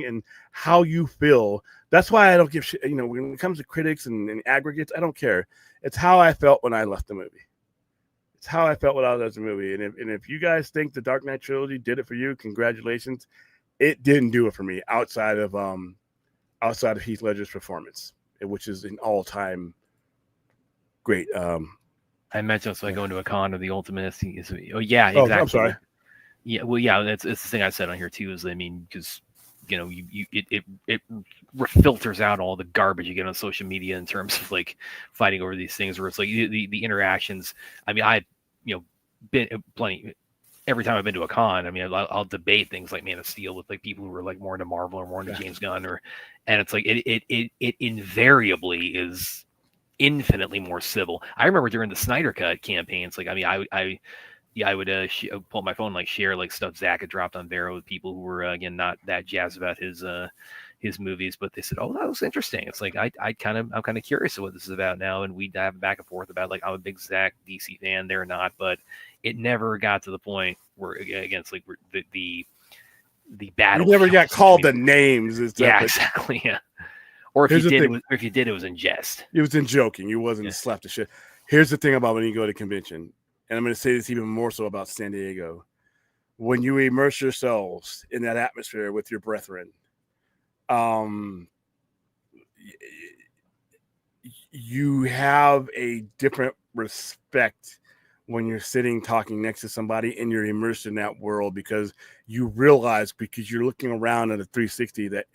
and how you feel. That's why I don't give shit. When it comes to critics and aggregates, I don't care. It's how I felt when I left the movie. It's how I felt when I left the movie. And if you guys think the Dark Knight trilogy did it for you, congratulations. It didn't do it for me outside of Heath Ledger's performance, which is an all-time great. I mentioned so I go into a con of the ultimate. Exactly. I'm sorry. Yeah, well, yeah, it's the thing I said on here too. Is because it filters out all the garbage you get on social media in terms of like fighting over these things where it's like the interactions. I mean, I've been plenty every time I've been to a con, I mean, I'll debate things like Man of Steel with like people who are like more into Marvel or more into James Gunn, and it's like it invariably is infinitely more civil. I remember during the Snyder Cut campaigns, like I mean, I would pull up my phone and like share like stuff Zach had dropped on Vero with people who were again not that jazzed about his movies, but they said, "Oh, that was interesting." It's like I'm kind of curious of what this is about now, and we'd have back and forth about like I'm a big Zach DC fan, they're not, but it never got to the point where again it's like the battle. You never got called the names. Yeah, exactly. Yeah. Or if you did, it was in jest. It was in joking. You wasn't slapped the shit. Here's the thing about when you go to convention, and I'm going to say this even more so about San Diego. When you immerse yourselves in that atmosphere with your brethren, you have a different respect when you're sitting talking next to somebody and you're immersed in that world, because you realize, because you're looking around at a 360, that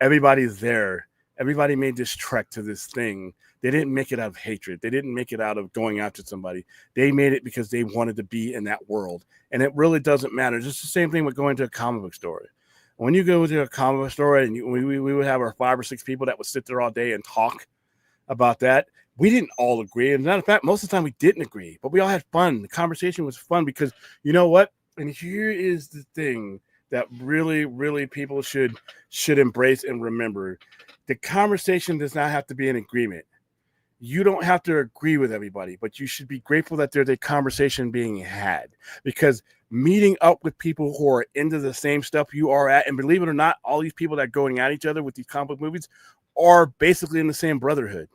everybody's there. Everybody made this trek to this thing. They didn't make it out of hatred. They didn't make it out of going after somebody. They made it because they wanted to be in that world. And it really doesn't matter. It's just the same thing with going to a comic book store. When you go to a comic book store and we would have our 5 or 6 people that would sit there all day and talk about that. We didn't all agree. And matter of fact, most of the time we didn't agree, but we all had fun. The conversation was fun because you know what? And here is the thing that really, really people should embrace and remember. The conversation does not have to be an agreement. You don't have to agree with everybody, but you should be grateful that there's a conversation being had, because meeting up with people who are into the same stuff you are at, and believe it or not, all these people that are going at each other with these comic book movies are basically in the same brotherhood.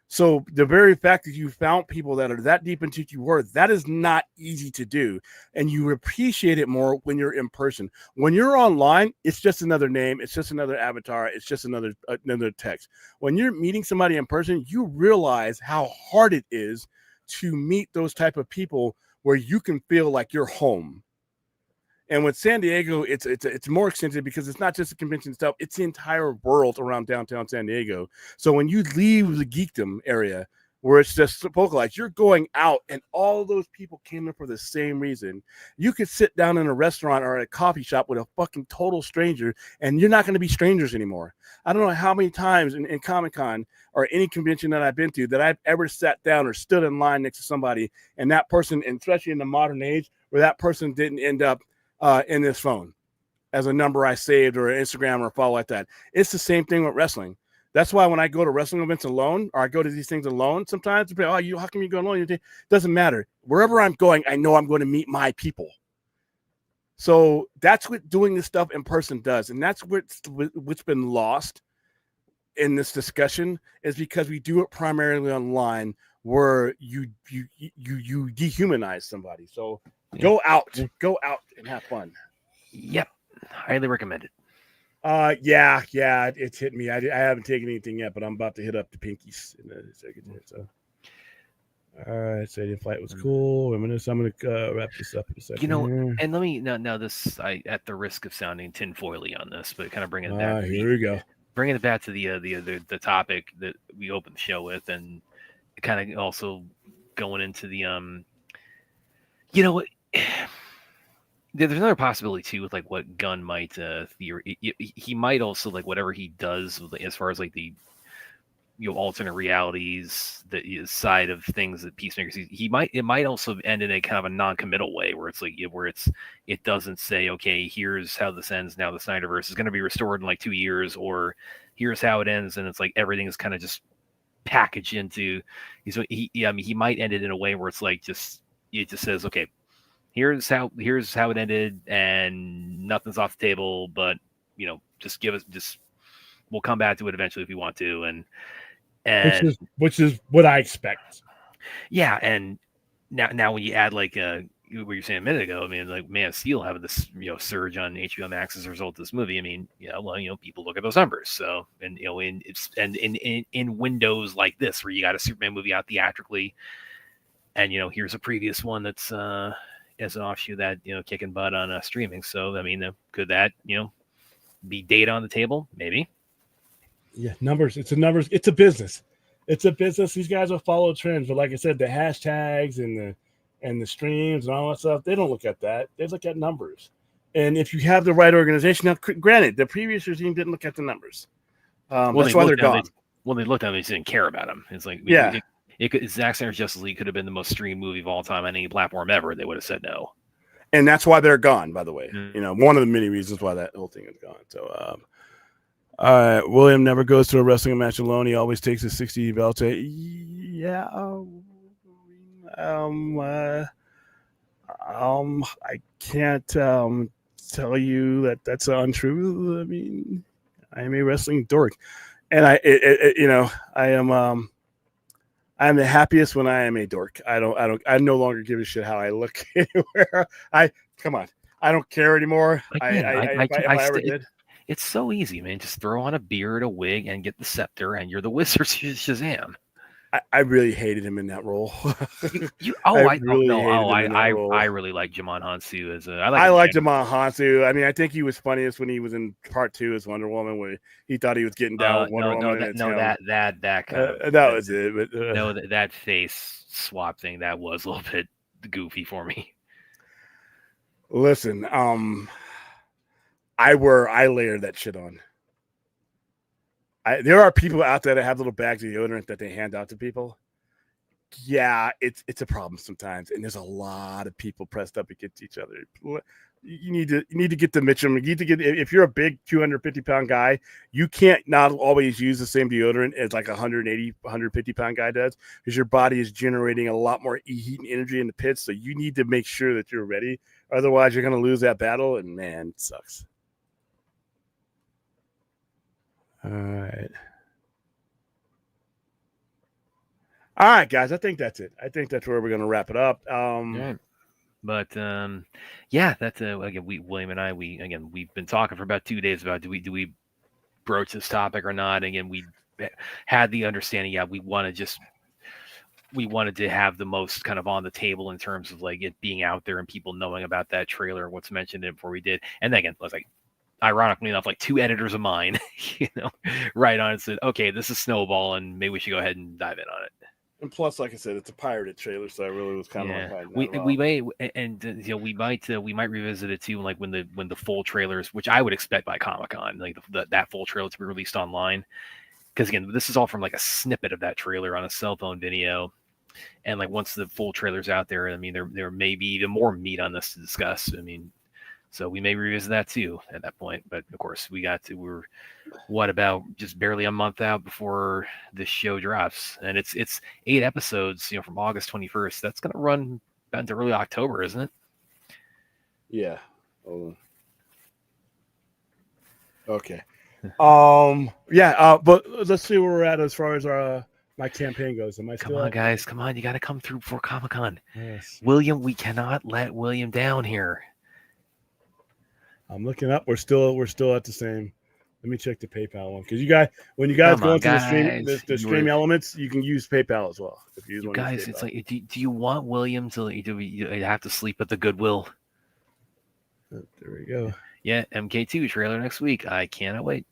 So the very fact that you found people that are that deep into you were, that is not easy to do. And you appreciate it more when you're in person. When you're online, it's just another name. It's just another avatar. It's just another text. When you're meeting somebody in person, you realize how hard it is to meet those type of people where you can feel like you're home. And with San Diego, it's more extensive because it's not just the convention itself; it's the entire world around downtown San Diego. So when you leave the geekdom area, where it's just localized, you're going out, and all those people came there for the same reason. You could sit down in a restaurant or at a coffee shop with a fucking total stranger, and you're not going to be strangers anymore. I don't know how many times in Comic-Con or any convention that I've been to that I've ever sat down or stood in line next to somebody, and that person, and especially in the modern age, where that person didn't end up in this phone as a number I saved or Instagram or follow like that. It's the same thing with wrestling. That's why when I go to wrestling events alone, or I go to these things alone, sometimes people, how come you go alone? It doesn't matter. Wherever I'm going, I know I'm going to meet my people. So that's what doing this stuff in person does. And that's what's been lost in this discussion, is because we do it primarily online, where you dehumanize somebody. So go out and have fun. Yep. Highly recommended. Yeah, it's hit me. I haven't taken anything yet, but I'm about to hit up the pinkies in a second here. So, all right, so the flight was cool. I'm gonna wrap this up in a second. You know, here. and let me now this, I at the risk of sounding tinfoily on this, but kind of bringing it back. Here we go. Bringing it back to the topic that we opened the show with, and kind of also going into the you know what. There's another possibility too with like what Gunn might he might also, like, whatever he does as far as like the alternate realities, the side of things that Peacemaker sees, it might also end in a kind of a non-committal way, where it's like it doesn't say, okay, here's how this ends, now the Snyderverse is going to be restored in like 2 years, or here's how it ends, and it's like everything is kind of just packaged into. He might end it in a way where it's like it just says, okay, here's how it ended, and nothing's off the table, but just we'll come back to it eventually if we want to, and which is what I expect. Yeah, and now when you add like what you were saying a minute ago, I mean, like Man of Steel having this surge on HBO Max as a result of this movie. I mean, people look at those numbers. So, and in windows like this where you got a Superman movie out theatrically, and here's a previous one that's as an offshoot that kicking butt on streaming. So I mean, could that be data on the table? Maybe. Yeah, numbers. It's a business. These guys will follow trends, but like I said, the hashtags and and the streams and all that stuff. They don't look at that. They look at numbers. And if you have the right organization, now, granted, the previous regime didn't look at the numbers. That's why they're gone. They looked at them, they just didn't care about them. It's like, Zack Snyder's Justice League could have been the most streamed movie of all time on any platform ever. They would have said no. And that's why they're gone, by the way. One of the many reasons why that whole thing is gone. So, William never goes to a wrestling match alone. He always takes his 60 belt. Yeah. I can't tell you that that's untrue. I mean, I am a wrestling dork, and I'm the happiest when I am a dork. I no longer give a shit how I look anywhere. Come on. I don't care anymore. It's so easy, man. Just throw on a beard, a wig, and get the scepter, and you're the Wizard Shazam. I really hated him in that role. I really like Jimon Hansu as I like Jimon Hansu. I mean, I think he was funniest when he was in part 2 as Wonder Woman, where he thought he was getting down with Wonder Woman. That was it. But, that face swap thing, that was a little bit goofy for me. Listen, I layered that shit on. There are people out there that have little bags of deodorant that they hand out to people. Yeah, it's a problem sometimes, and there's a lot of people pressed up against each other. You need to get the Mitchum. You need to get, if you're a big 250-pound guy, you can't not always use the same deodorant as like 180, 150-pound guy does, because your body is generating a lot more heat and energy in the pits. So you need to make sure that you're ready. Otherwise, you're going to lose that battle, and man, it sucks. All right, guys. I think that's it. I think that's where we're going to wrap it up. But that's again. William and I, we've been talking for about 2 days about do we broach this topic or not. Again, we had the understanding. Yeah, we wanted to have the most kind of on the table in terms of like it being out there and people knowing about that trailer, what's mentioned in it before we did. And then again, I was like, ironically enough, like 2 editors of mine, right on it said, okay, this is Snowball, and maybe we should go ahead and dive in on it. And plus, like I said, it's a pirated trailer, so I really was kind of like, we might revisit it too, like when the full trailers, which I would expect by Comic-Con, like that full trailer to be released online, because again, this is all from like a snippet of that trailer on a cell phone video, and like once the full trailer's out there, I mean, there may be even more meat on this to discuss. I mean. So we may revisit that too at that point. But of course, we're about just barely a month out before this show drops, and it's 8 episodes, from August 21st. That's gonna run into early October, isn't it? Yeah. Hold on. Okay. But let's see where we're at as far as my campaign goes. Am I still? Come on, guys. Come on. You got to come through before Comic-Con. Yes. William, we cannot let William down here. I'm looking up. We're still at the same. Let me check the PayPal one, because when you guys go into the stream elements, you can use PayPal as well. If you guys, it's like, do you want William to have to sleep at the Goodwill? There we go. Yeah, MK2 trailer next week. I cannot wait.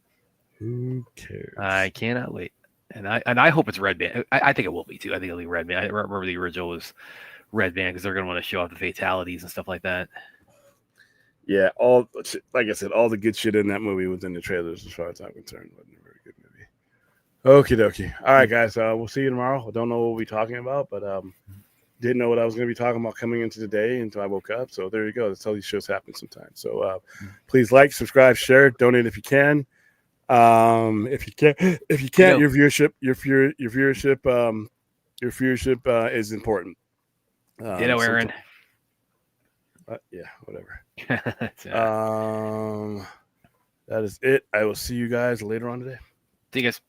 Who cares? I cannot wait, and I hope it's Red Band. I think it will be too. I think it'll be Red Band. I remember the original was Red Band because they're going to want to show off the fatalities and stuff like that. Yeah, like I said, all the good shit in that movie was in the trailers, as far as I'm concerned. It wasn't a very good movie. Okie dokie. All right, guys. We'll see you tomorrow. I don't know what we'll be talking about, but didn't know what I was going to be talking about coming into the day until I woke up. So there you go. That's how these shows happen sometimes. So please like, subscribe, share, donate if you can. If you can't, your viewership is important. Aaron. Yeah, whatever. That is it. I will see you guys later on today. See you guys.